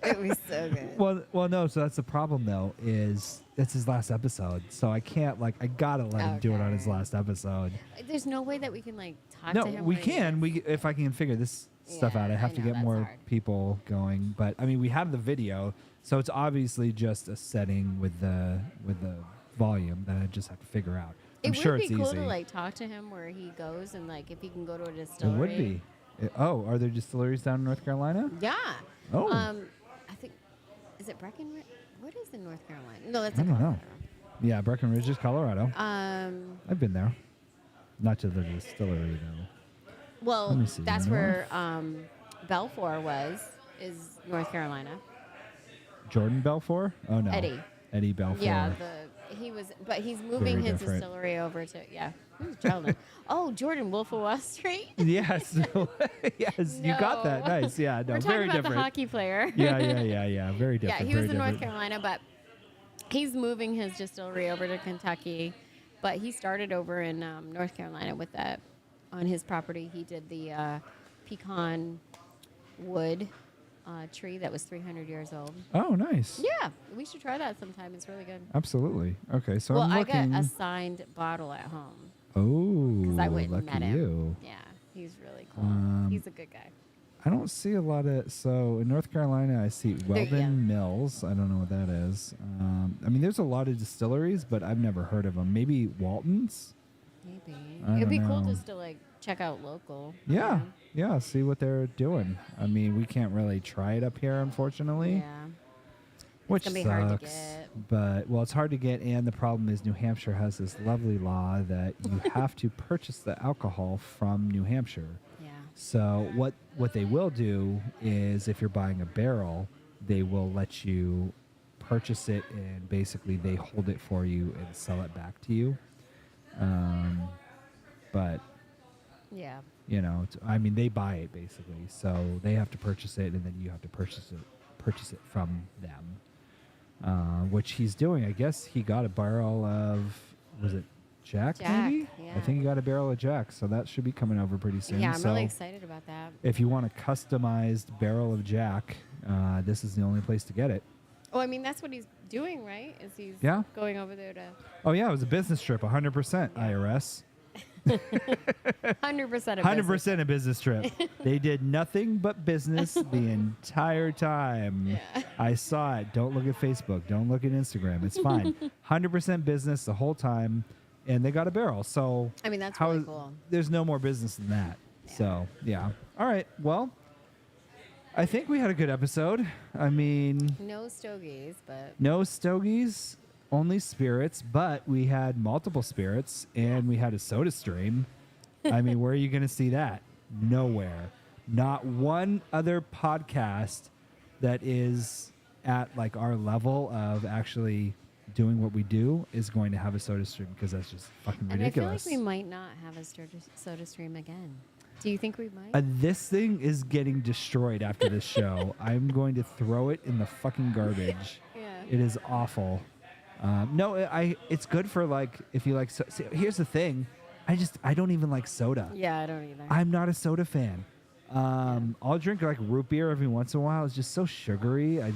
It was so good. Well, no. So that's the problem, though. Is it's his last episode, so I can't I gotta let him do it on his Okay. last episode. There's no way that we can talk No, to him. we while he can. is- If I can figure this stuff Yeah, out, I have I to know, get that's more hard. people going. But I mean, we have the video, so it's obviously just a setting with the volume that I just have to figure out. I'm It sure would it's be cool easy. to talk to him where he goes and if he can go to a It distillery. would be. Oh, are there distilleries down in North Carolina? Yeah. Oh. I think is it Breckenridge? What is in North Carolina? No, that's I in don't know. Colorado. Yeah, Breckenridge is Colorado. I've been there. Not to the distillery though. Well, Let me see, that's North. where Belfour is North Carolina. Jordan Belfour? Oh no. Eddie Belfour. Yeah, but he's moving Very his different. distillery over to who's Jordan? Oh, Jordan Wolf of Wall Street. Yes. Yes, you got that. No. Nice. Yeah, no, We're talking very about different. the hockey player. Yeah. Very different. Yeah, he very was in North different. Carolina, but he's moving his distillery over to Kentucky. But he started over in North Carolina with that on his property. He did the pecan wood tree that was 300 years old. Oh, nice. Yeah, we should try that sometime. It's really good. Absolutely. Okay, so Well, I'm I looking. got a signed bottle at home Oh, because I went and lucky met him. you. Yeah, he's really cool. He's a good guy. I don't see a lot of. So in North Carolina, I see Weldon yeah. Mills. I don't know what that is. I mean, there's a lot of distilleries, but I've never heard of them. Maybe Walton's. Maybe I it'd be don't cool know. just to like check out local. Yeah, yeah. See what they're doing. I mean, we can't really try it up here, unfortunately. Yeah. Which gonna be sucks. hard to get. But well, it's hard to get, and the problem is New Hampshire has this lovely law that you have to purchase the alcohol from New Hampshire. Yeah. So what they will do is, if you're buying a barrel, they will let you purchase it, and basically they hold it for you and sell it back to you. But Yeah. you know, I mean, they buy it basically, so they have to purchase it, and then you have to purchase it from them. Which he's doing. I guess he got a barrel of, was it Jack? Jack, Maybe. yeah. I think he got a barrel of Jack, so that should be coming over pretty soon. Yeah, I'm so really excited about that. if you want a customized barrel of Jack, this is the only place to get it. Oh, I mean that's what he's doing, right? Is he's Yeah. going over there to Oh yeah, it was a business trip, 100% IRS. 100% of 100% a business trip. They did nothing but business the entire time. Yeah. I saw it. Don't look at Facebook. Don't look at Instagram. It's fine. 100% business the whole time, and they got a barrel. So I mean that's how really is- cool. There's no more business than that. Yeah. So yeah. All right. Well, I think we had a good episode. I mean, No stogies, but no stogies, only spirits, but we had multiple spirits and we had a soda stream. I mean, where are you going to see that? Nowhere. Not one other podcast that is at like our level of actually doing what we do is going to have a soda stream, because that's just fucking and ridiculous. I feel like we might not have a soda stream again. Do you think we might? This thing is getting destroyed after this show. I'm going to throw it in the fucking garbage. Yeah. It is awful. No, it's good for like if you like. See, here's the thing, I don't even like soda. Yeah, I don't either. I'm not a soda fan. I'll drink like root beer every once in a while. It's just so sugary. I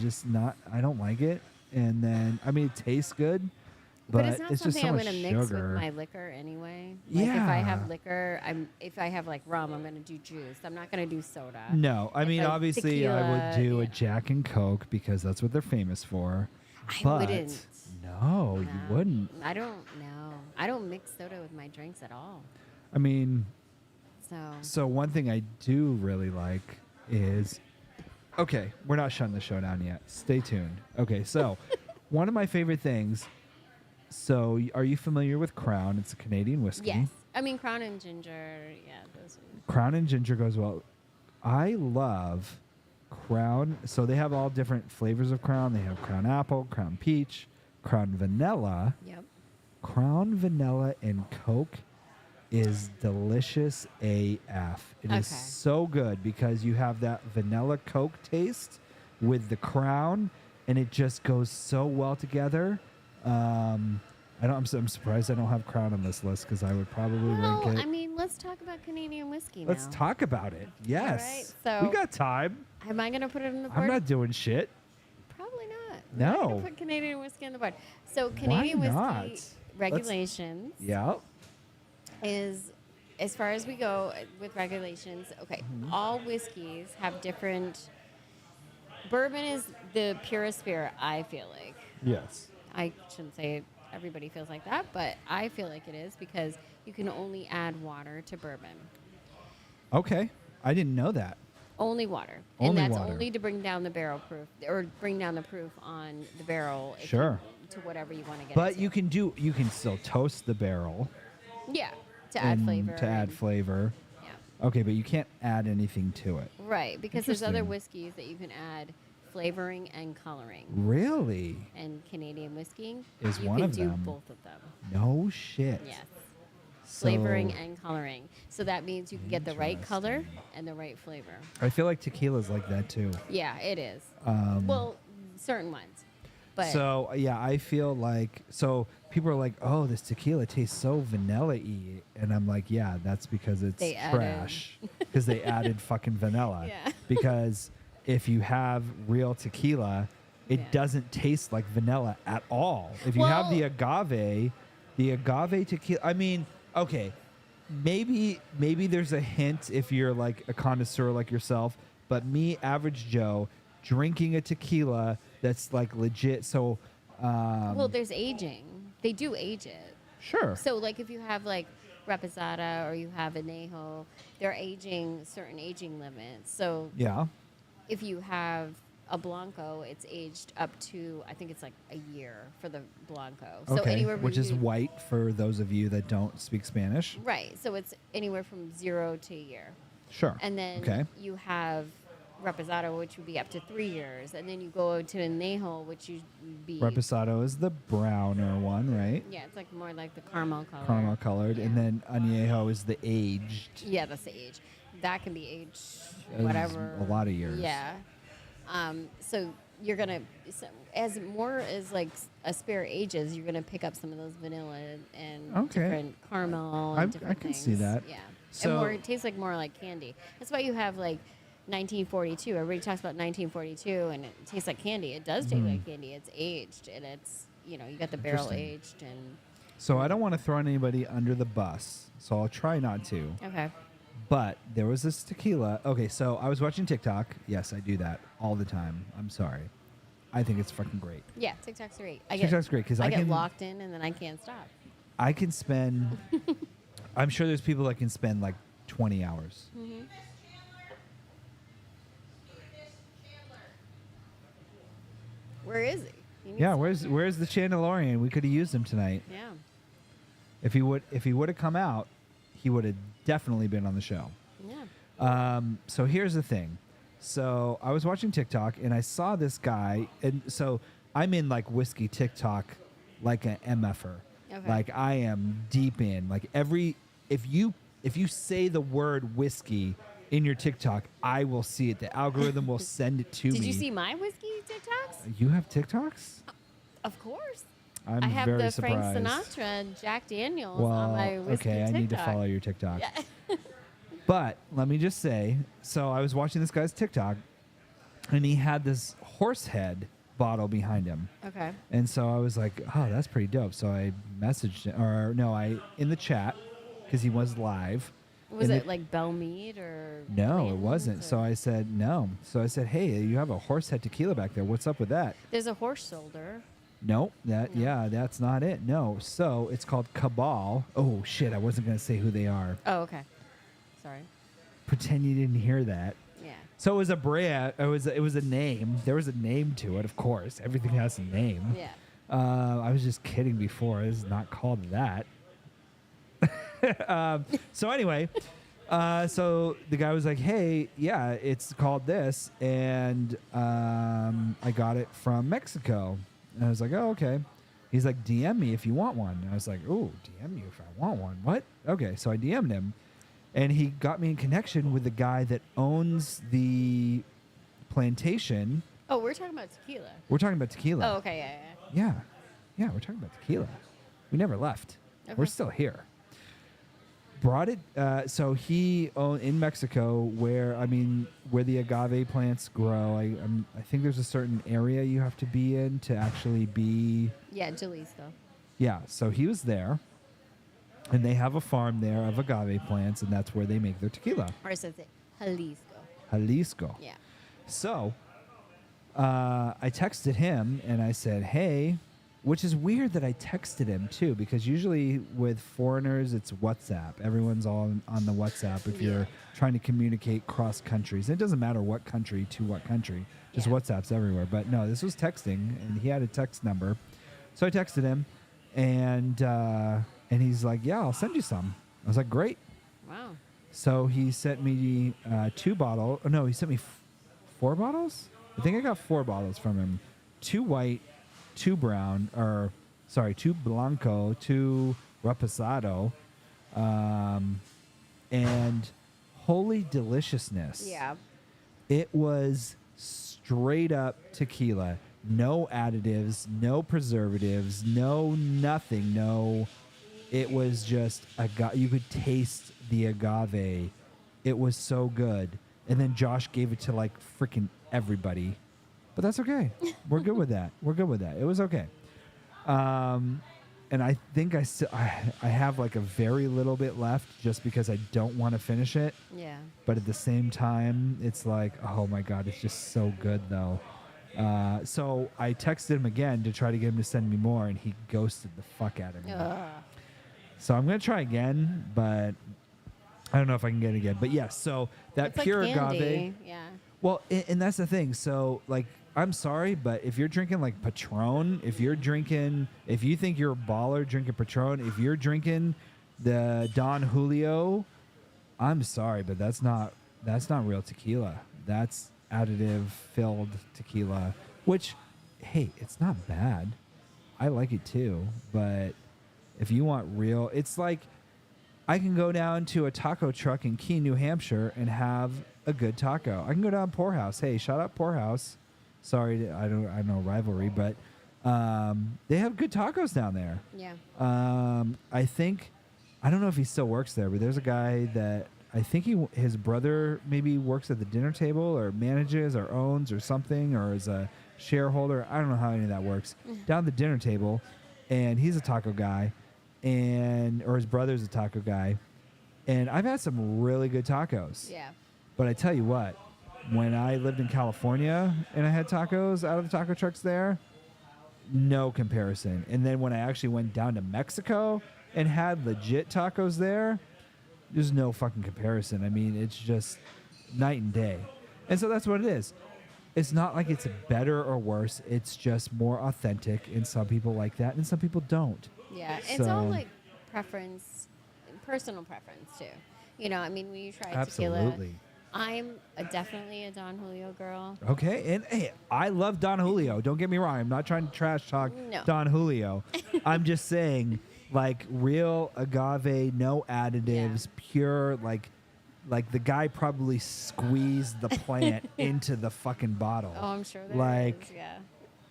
don't like it. And then I mean it tastes good, but it's not just something so I'm much gonna mix sugar. with my liquor anyway. Like if I Yeah. have liquor, if I have like rum, I'm gonna do juice. I'm not gonna do soda. No, I If mean I- obviously I would tequila, do a yeah. Jack and Coke because that's what they're famous for. I but wouldn't. No, you No. wouldn't. I don't know. I don't mix soda with my drinks at all. I mean, So so one thing I do really like is, okay, we're not shutting the show down yet. Stay tuned. Okay, so one of my favorite things. So are you familiar with Crown? It's a Canadian whiskey. yes, I mean Crown and Ginger. Yeah, those. Crown and Ginger goes well. I love Crown. So they have all different flavors of Crown. They have Crown Apple, Crown Peach, Crown Vanilla. Yep. Crown Vanilla and Coke is delicious AF. It is Okay. so good because you have that vanilla Coke taste with the Crown, and it just goes so well together. I'm surprised I don't have Crown on this list because I would probably Well, rank it. I mean, let's talk about Canadian whiskey Let's now. talk about it. Yes. right, so- we got time. Am I gonna put it in the I'm board? not doing shit. Probably not. No. I'm not gonna put Canadian whiskey on the board. So Canadian Why whiskey not? Let's- regulations Yeah. is, as far as we go with regulations. Okay, Mm-hmm. all whiskeys have different. Bourbon is the purest spirit. I feel like. Yes. I shouldn't say everybody feels like that, but I feel like it is because you can only add water to bourbon. Okay. I didn't know that. Only water. Only and that's water. only to bring down the barrel proof or bring down the proof on the barrel if Sure. to whatever you want to get. But it to. you can still toast the barrel. Yeah, to add and flavor. To add and- flavor. Yeah. Okay, but you can't add anything to it. Right, because there's other Interesting. whiskeys that you can add flavoring and coloring. Really? And Canadian whiskey, Is you one can of do them. both of them. No shit. Yes. So, Flavoring and coloring. So that means you can get the right color Interesting. and the right flavor. I feel like tequila's like that too. Yeah, it is. Um, Well, certain ones. But so yeah, I feel like people are like, oh, this tequila tastes so vanilla-y, and I'm like, yeah, that's because it's They added- trash because they added fucking vanilla. Yeah. Because if you have real tequila, it Yeah. doesn't taste like vanilla at all. If you have Well- the agave tequila, I mean, okay, maybe there's a hint if you're like a connoisseur like yourself, but me, average Joe, drinking a tequila that's like legit. So, Well, there's aging. They do age it. sure. So, like, if you have like reposado or you have anejo, they're aging certain aging limits. So, Yeah. if you have a blanco, it's aged up to, I think it's like a year for the blanco. So Okay. anywhere Which is between- white for those of you that don't speak Spanish. Right. So it's anywhere from 0 to a year. Sure. And then okay. you have reposado, which would be up to 3 years. And then you go to anejo, which would be... Reposado is the browner one, right? Yeah, it's like more like the caramel color. Caramel colored, and Yeah. then añejo is the aged. Yeah, that's the age. That can be aged That is whatever. a lot of years. Yeah. So you're gonna, as more as like a spare ages, you're gonna pick up some of those vanilla and Okay. different caramel. And I different can things. see that. Yeah. So- and more, it tastes like more like candy. That's why you have like 1942. Everybody talks about 1942, and it tastes like candy. It does taste like candy. It's aged, and it's you got the barrel Interesting. aged and So I don't want to throw anybody under the bus, so I'll try not to. okay. But there was this tequila. Okay, so I was watching TikTok. Yes, I do that all the time. I'm sorry. I think it's fucking great. Yeah, TikTok's great. TikTok's great because I I get can locked in, and then I can't stop. I can spend. I'm sure there's people that can spend like 20 hours. Where is he? He needs Yeah, to- where's the Chandelorian? We could have used him tonight. Yeah. If he would have come out, he would have definitely been on the show. Yeah. So here's the thing. So I was watching TikTok and I saw this guy, and so I'm in like whiskey TikTok like an MFer. Okay. Like I am deep in. Like if you say the word whiskey in your TikTok, I will see it. The algorithm will send it to me. Did you see my whiskey TikToks? You have TikToks? Of course. I'm I have very the surprised. Frank Sinatra and Jack Daniels Well, on my whiskey okay, I TikTok. need to follow your TikTok. Yeah. But let me just say, so I was watching this guy's TikTok, and he had this horse head bottle behind him. Okay. And so I was like, oh, that's pretty dope. So I messaged him, or no, in the chat, because he was live. Was and it like Belle Mead or? No, it Blanton's wasn't. or- So I said, no. So I said, hey, you have a horse head tequila back there. What's up with that? There's a horse shoulder. Nope. No. Yeah, that's not it. No. So it's called Cabal. Oh, shit. I wasn't going to say who they are. Oh, okay. Sorry. Pretend you didn't hear that. Yeah. So it was a brand. It was a name. There was a name to it, of course. Everything has a name. Yeah. I was just kidding before. It's not called that. So anyway, so the guy was like, "Hey, yeah, it's called this," and I got it from Mexico. And I was like, "Oh, okay." He's like, "DM me if you want one." And I was like, "Oh, DM you if I want one." What? Okay, so I DM'd him, and he got me in connection with the guy that owns the plantation. Oh, we're talking about tequila. We're talking about tequila. Oh, okay. Yeah. Yeah, we're talking about tequila. We never left. We're Okay. still here. Brought it. So he owned in Mexico, where the agave plants grow. I think there's a certain area you have to be in to actually be. Yeah. Jalisco. Yeah. So he was there, and they have a farm there of agave plants, and that's where they make their tequila. Or it says it Jalisco. Jalisco. Yeah. So I texted him and I said, hey, which is weird that I texted him too, because usually with foreigners, it's WhatsApp. Everyone's all on the WhatsApp if you're trying to communicate cross countries. It doesn't matter what country to what country, just Yeah. WhatsApp's everywhere. But no, this was texting, and he had a text number. So I texted him, and he's like, yeah, I'll send you some. I was like, great. Wow. So he sent me 2 bottles. Oh, no, he sent me 4 bottles? I think I got 4 bottles from him. 2 white, 2 brown, 2 blanco, 2 reposado, and holy deliciousness. Yeah. It was straight up tequila. No additives, no preservatives, no nothing, no. It was just you could taste the agave. It was so good. and then Josh gave it to like freaking everybody. But that's okay. We're good with that. We're good with that. It was okay. And I think I have like a very little bit left just because I don't want to finish it. Yeah. But at the same time, it's like, oh my God, it's just so good though. So I texted him again to try to get him to send me more, and he ghosted the fuck out of me. Ugh. So I'm going to try again, but I don't know if I can get it again. But yes, so that It's like pure candy. agave. Yeah. Well, and that's the thing. So, like, I'm sorry, but if you're drinking like Patron, if you think you're a baller drinking Patron, if you're drinking the Don Julio, I'm sorry, but that's not real tequila. That's additive filled tequila, which, hey, it's not bad. I like it too, but if you want real, it's like I can go down to a taco truck in Keene, New Hampshire, and have a good taco. I can go down Poorhouse. Hey, shout out Poorhouse. Sorry, I know rivalry, but they have good tacos down there. Yeah. I don't know if he still works there, but there's a guy that I think his brother maybe works at the dinner table or manages or owns or something, or is a shareholder. I don't know how any of that works. Down the dinner table, and he's a taco guy, or his brother's a taco guy, and I've had some really good tacos. Yeah. But I tell you what, when I lived in California and I had tacos out of the taco trucks there, no comparison. And then when I actually went down to Mexico and had legit tacos there, there's no fucking comparison. I mean, it's just night and day. And so that's what it is. It's not like it's better or worse. It's just more authentic, and some people like that and some people don't. Yeah. It's all So- like preference, personal preference too. You know, I mean, when you try Absolutely. tequila, I'm definitely a Don Julio girl. Okay, and hey, I love Don Julio. Don't get me wrong. I'm not trying to trash talk No. Don Julio. I'm just saying, like, real agave, no additives, pure, like the guy probably squeezed the plant into the fucking bottle. Oh, I'm sure there Like, is. Yeah.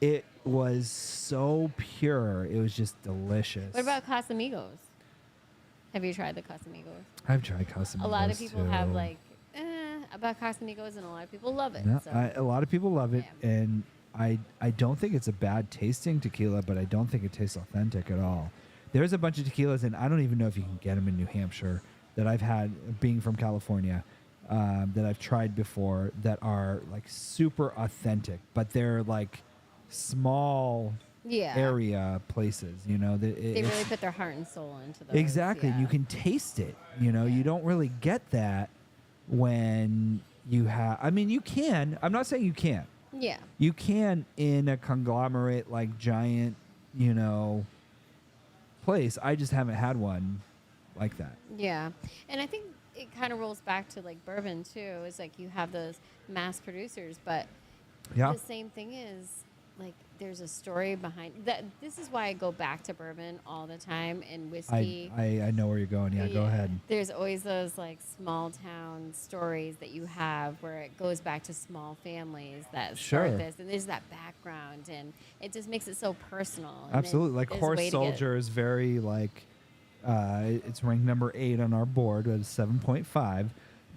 it was so pure. It was just delicious. What about Casamigos? Have you tried the Casamigos? I've tried Casamigos. A lot of people too. have like about Casamigos, and a lot of people love it. No, So. a lot of people love it, Yeah. and I don't think it's a bad tasting tequila, but I don't think it tastes authentic at all. There's a bunch of tequilas, and I don't even know if you can get them in New Hampshire, that I've had, being from California, that I've tried before, that are like super authentic, but they're like small Yeah. area places, you know. They It's- really put their heart and soul into those. Exactly. Yeah. You can taste it. You know, you don't really get that when you have. I mean, you can. I'm not saying you can't. Yeah. You can in a conglomerate, like giant, you know, place. I just haven't had one like that. Yeah. And I think it kind of rolls back to like bourbon too. It's like you have those mass producers, but Yeah. the same thing is like there's a story behind that. This is why I go back to bourbon all the time and whiskey. I know where you're going. Yeah, go ahead. There's always those like small town stories that you have where it goes back to small families that Sure. start this, and there's that background, and it just makes it so personal. and Absolutely. Like there's a way Horse to get- Soldier is very like, it's ranked number 8 on our board at 7.5,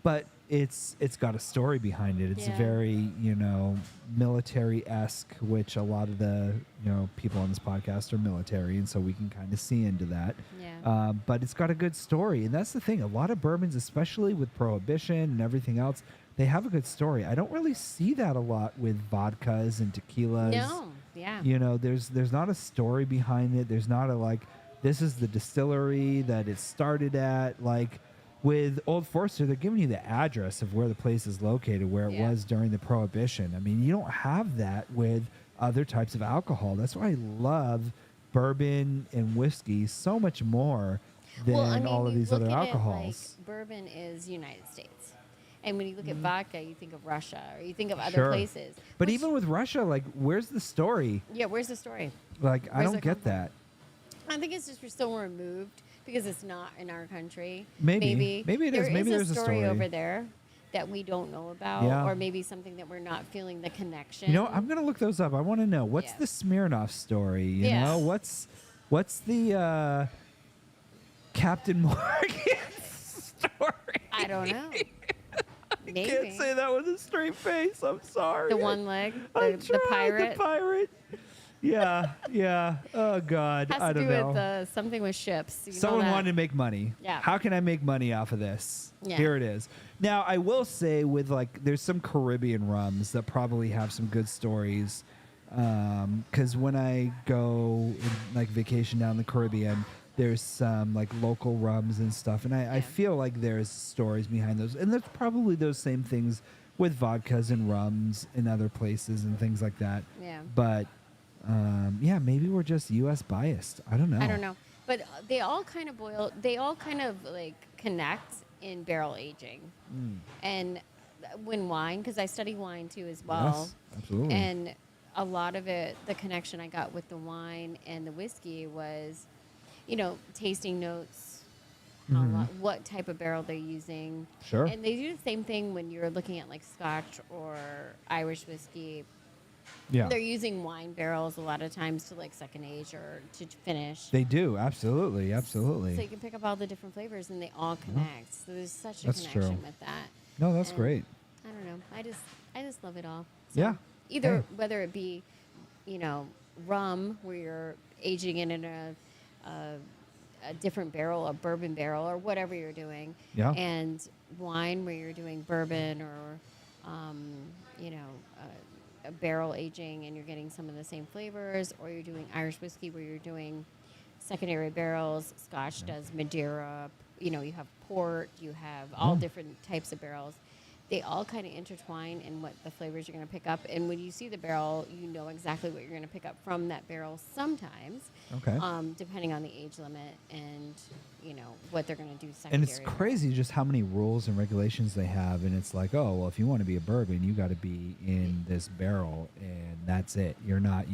but it's got a story behind it. It's Yeah. very, you know, military-esque, which a lot of the, you know, people on this podcast are military, and so we can kind of see into that. Yeah. But it's got a good story, and that's the thing. A lot of bourbons, especially with Prohibition and everything else, they have a good story. I don't really see that a lot with vodkas and tequilas. No. Yeah. You know, there's not a story behind it. There's not a like, this is the distillery that it started at. Like with Old Forester, they're giving you the address of where the place is located, where it Yeah. was during the Prohibition. I mean, you don't have that with other types of alcohol. That's why I love bourbon and whiskey so much more than Well, I mean, all of you these look other at it alcohols. like bourbon is United States, and when you look at vodka, you think of Russia or you think of other Sure. places. But which- even with Russia, like, where's the story? yeah, where's the story? Like, I Where's don't it get come from? that. I think it's just we're still removed because it's not in our country. Maybe it is. There Maybe is there's a a story story. over there that we don't know about, Yeah. or maybe something that we're not feeling the connection. You know, I'm gonna look those up. I want to know what's Yeah. the Smirnoff story. You Yeah. know, what's the Captain Morgan story? I don't know. I Maybe. can't say that with a straight face. I'm sorry. The one leg, I the tried, pirate. The pirate. Yeah, yeah. Oh God, Has I to don't do know. with something with ships. You know Someone that. wanted to make money. Yeah. How can I make money off of this? Yeah. Here it is. Now, I will say with like, there's some Caribbean rums that probably have some good stories. Because when I go like vacation down the Caribbean, there's some like local rums and stuff. And I Yeah. feel like there's stories behind those. And there's probably those same things with vodkas and rums in other places and things like that. Yeah. But yeah, maybe we're just U.S. biased. I don't know. I don't know, but they all kind of boil. They all kind of like connect in barrel aging, and when wine, because I study wine too as well. Yes, absolutely. And a lot of it, the connection I got with the wine and the whiskey was, tasting notes, what type of barrel they're using. Sure. And they do the same thing when you're looking at like Scotch or Irish whiskey. Yeah. They're using wine barrels a lot of times to like second age or to finish. They do. Absolutely. Absolutely. So you can pick up all the different flavors and they all connect. So there's such a That's connection true. with that. No, that's And great. I don't know. I just love it all. So Yeah. Either Hey. whether it be, rum where you're aging it in a different barrel, a bourbon barrel, or whatever you're doing. Yeah. And wine where you're doing bourbon or, a barrel aging and you're getting some of the same flavors, or you're doing Irish whiskey where you're doing secondary barrels. Scotch does Madeira. You have port. You have all different types of barrels. They all kind of intertwine in what the flavors you're going to pick up. And when you see the barrel, you know exactly what you're going to pick up from that barrel sometimes, Okay. depending on the age limit and, what they're going to do And secondary. it's crazy just how many rules and regulations they have. And it's like, oh, well, if you want to be a bourbon, you got to be in this barrel, and that's it. You're not,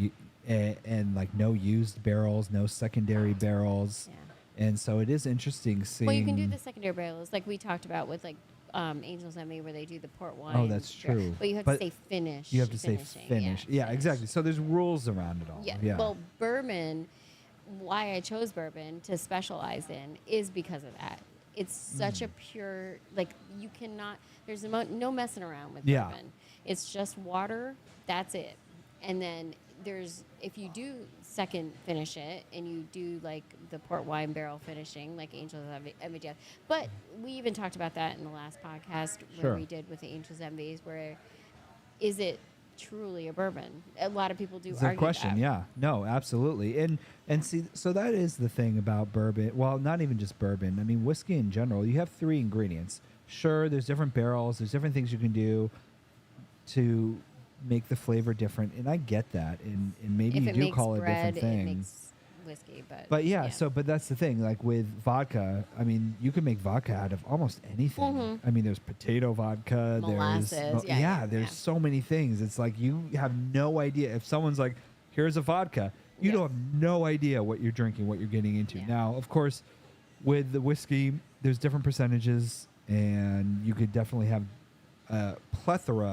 and like no used barrels, no secondary barrels. Yeah. And so it is interesting seeing. Well, you can do the secondary barrels like we talked about with like Angel's Envy, where they do the port wine. Oh, that's true. But you have But to say finish. You have to say finishing. finish. Yeah, finish. exactly. So there's rules around it all. Yeah. Well, bourbon, why I chose bourbon to specialize in is because of that. It's such a pure, like, you cannot, there's no messing around with Yeah. bourbon. It's just water, that's it. And then if you do second finish it and you do like the port wine barrel finishing, like Angel's Envy does. But we even talked about that in the last podcast Sure. where we did with the Angel's Envies, where is it truly a bourbon? A lot of people do It's a argue question, that. yeah. No, absolutely. And see, so that is the thing about bourbon. Well, not even just bourbon. I mean, whiskey in general, you have 3 ingredients. Sure, there's different barrels, there's different things you can do to make the flavor different, and I get that. And maybe If you it do makes call it bread, different it things. makes whiskey, But yeah, but that's the thing. Like with vodka, I mean, you can make vodka out of almost anything. I mean, there's potato vodka. Molasses, There's yeah, there's yeah. so many things. It's like you have no idea. If someone's like, "Here's a vodka," you Yeah. don't have no idea what you're drinking, what you're getting into. Yeah. Now, of course, with the whiskey, there's different percentages, and you could definitely have a plethora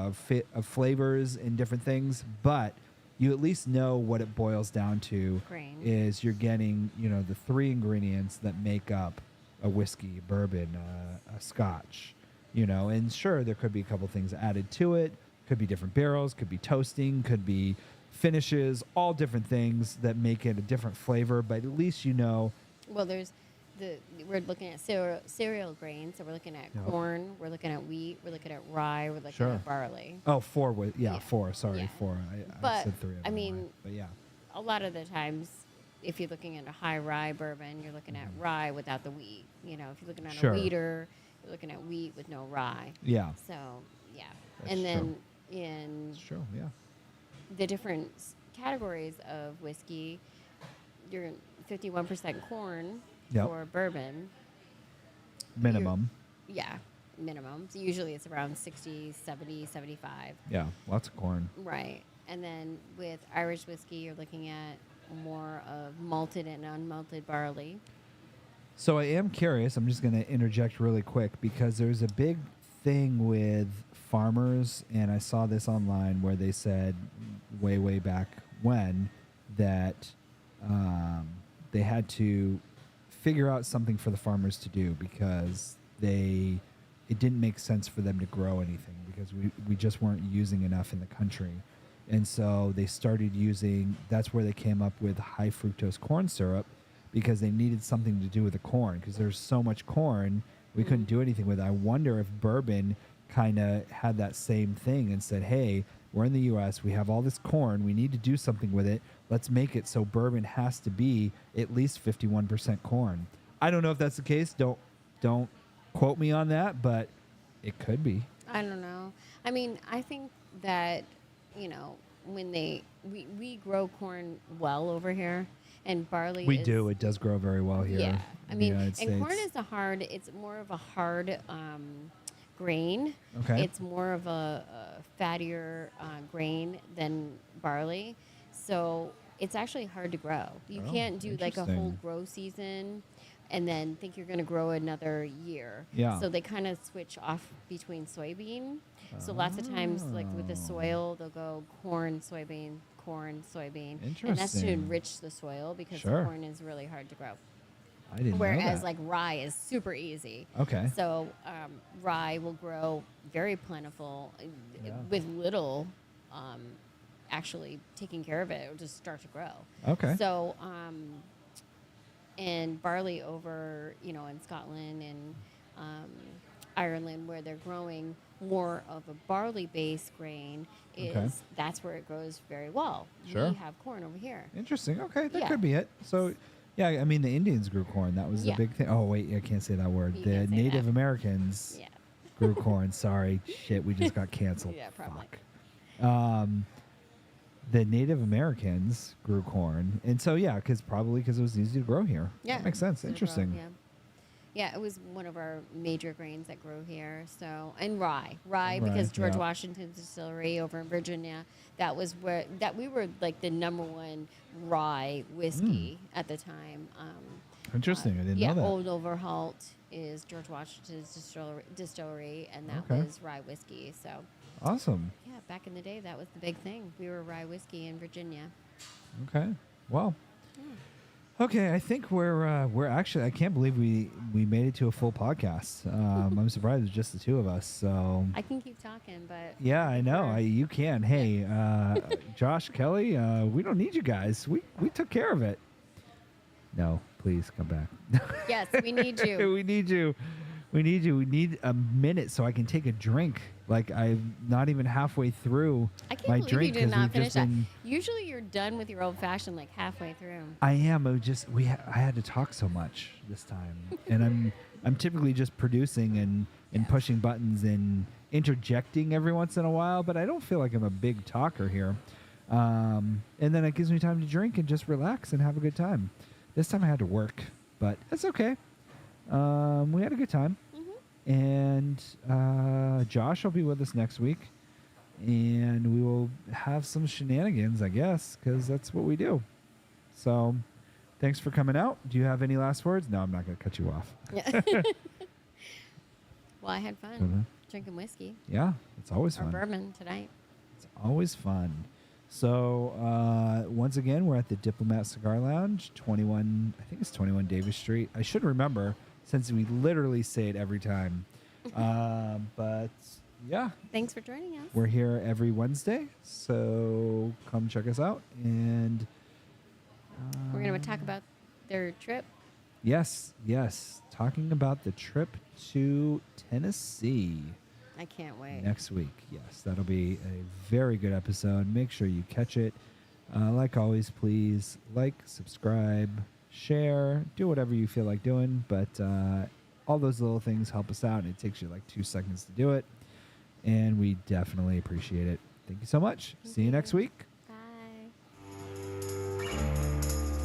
of flavors and different things, but you at least know what it boils down to. Grain. Is you're getting, the 3 ingredients that make up a whiskey, bourbon, a scotch, and sure, there could be a couple things added to it. Could be different barrels, could be toasting, could be finishes, all different things that make it a different flavor, but at least Well, we're looking at cereal grains, so we're looking at Yep. corn, we're looking at wheat, we're looking at rye, we're looking Sure. at barley. Oh, 4 with, Yeah. 4, sorry, Yeah. 4. I But, said 3 of I them, mean, right? But yeah. A lot of the times, if you're looking at a high rye bourbon, you're looking at rye without the wheat. If you're looking at Sure. a wheater, you're looking at wheat with no rye. Yeah. So, yeah. That's and then true. in It's true, yeah. the different categories of whiskey, you're 51% corn Yep. for bourbon. Minimum. Yeah, minimum. So usually it's around 60, 70, 75. Yeah, lots of corn. Right. And then with Irish whiskey, you're looking at more of malted and unmalted barley. So I am curious. I'm just going to interject really quick because there's a big thing with farmers, and I saw this online where they said way back when that they had to figure out something for the farmers to do because it didn't make sense for them to grow anything because we just weren't using enough in the country. And so they started using, that's where they came up with high fructose corn syrup because they needed something to do with the corn because there's so much corn, we couldn't do anything with it. I wonder if bourbon kind of had that same thing and said, hey, we're in the U.S., we have all this corn, we need to do something with it. Let's make it so bourbon has to be at least 51% corn. I don't know if that's the case. Don't quote me on that, but it could be. I don't know. I mean, I think that, you know, when we grow corn well over here, and barley We do. It does grow very well here. Yeah. I mean, in the and corn States. it's more of a hard grain. Okay. It's more of a fattier grain than barley. So it's actually hard to grow. You Oh, can't do like a whole interesting. grow season and then think you're going to grow another year. Yeah. So they kind of switch off between soybean. So lots of times, like with the soil, they'll go corn, soybean, corn, soybean. And that's to Interesting. enrich the soil because Sure. corn is really hard to grow. I didn't know Whereas that. like rye is super easy. Okay. So rye will grow very plentiful Yeah. with little actually taking care of it. It'll just start to grow. Okay. So and barley over, you know, in Scotland and Ireland where they're growing more of a barley-based grain is Okay. that's where it grows very well. Sure. We have corn over here. Interesting. Okay, that Yeah. could be it. So, yeah, I mean, the Indians grew corn. That was the Yeah. big thing. Oh, wait, I can't say that word. You The can't say Native that. Americans Yeah. grew corn. Sorry. Shit, we just got canceled. Yeah, probably. Fuck. The Native Americans grew corn. And so, yeah, probably because it was easy to grow here. Yeah. That makes sense. Sort of Interesting. yeah. Yeah, it was one of our major grains that grew here. So, and rye, because Rye, George yeah. Washington's distillery over in Virginia, that was where that we were like the number one rye whiskey at the time. Interesting. I didn't yeah, know that. Old Overholt is George Washington's distillery, and that Okay. was rye whiskey. So, Awesome. yeah, back in the day, that was the big thing. We were rye whiskey in Virginia. Okay. Well. Okay, I think we're actually. I can't believe we made it to a full podcast. I'm surprised it's just the two of us. So I can keep talking, but yeah, I know. Sure. You can. Hey, Josh, Kelly, we don't need you guys. We took care of it. No, please come back. yes, we need you. we need you. We need you. We need a minute so I can take a drink. Like I'm not even halfway through I can't my believe drink you did not we've finish just that. been. Usually, you're done with your old fashioned like halfway through. I am. I had to talk so much this time, and I'm typically just producing and pushing buttons and interjecting every once in a while, but I don't feel like I'm a big talker here. And then it gives me time to drink and just relax and have a good time. This time I had to work, but that's okay. We had a good time, and Josh will be with us next week. And we will have some shenanigans, I guess, because that's what we do. So, thanks for coming out. Do you have any last words? No, I'm not going to cut you off. Yeah. Well, I had fun Mhm. drinking whiskey Yeah, it's always or fun. bourbon tonight. It's always fun. So, once again, we're at the Diplomat Cigar Lounge, 21, I think it's 21 Davis Street. I should remember since we literally say it every time. But, yeah. Thanks for joining us. We're here every Wednesday, so come check us out. And We're going to talk about their trip. yes, talking about the trip to Tennessee I can't wait. next week. Yes, that'll be a very good episode. Make sure you catch it. Like always, please like, subscribe, share, do whatever you feel like doing. But all those little things help us out, and it takes you like 2 seconds to do it. And we definitely appreciate it. Thank you so much. See you next week.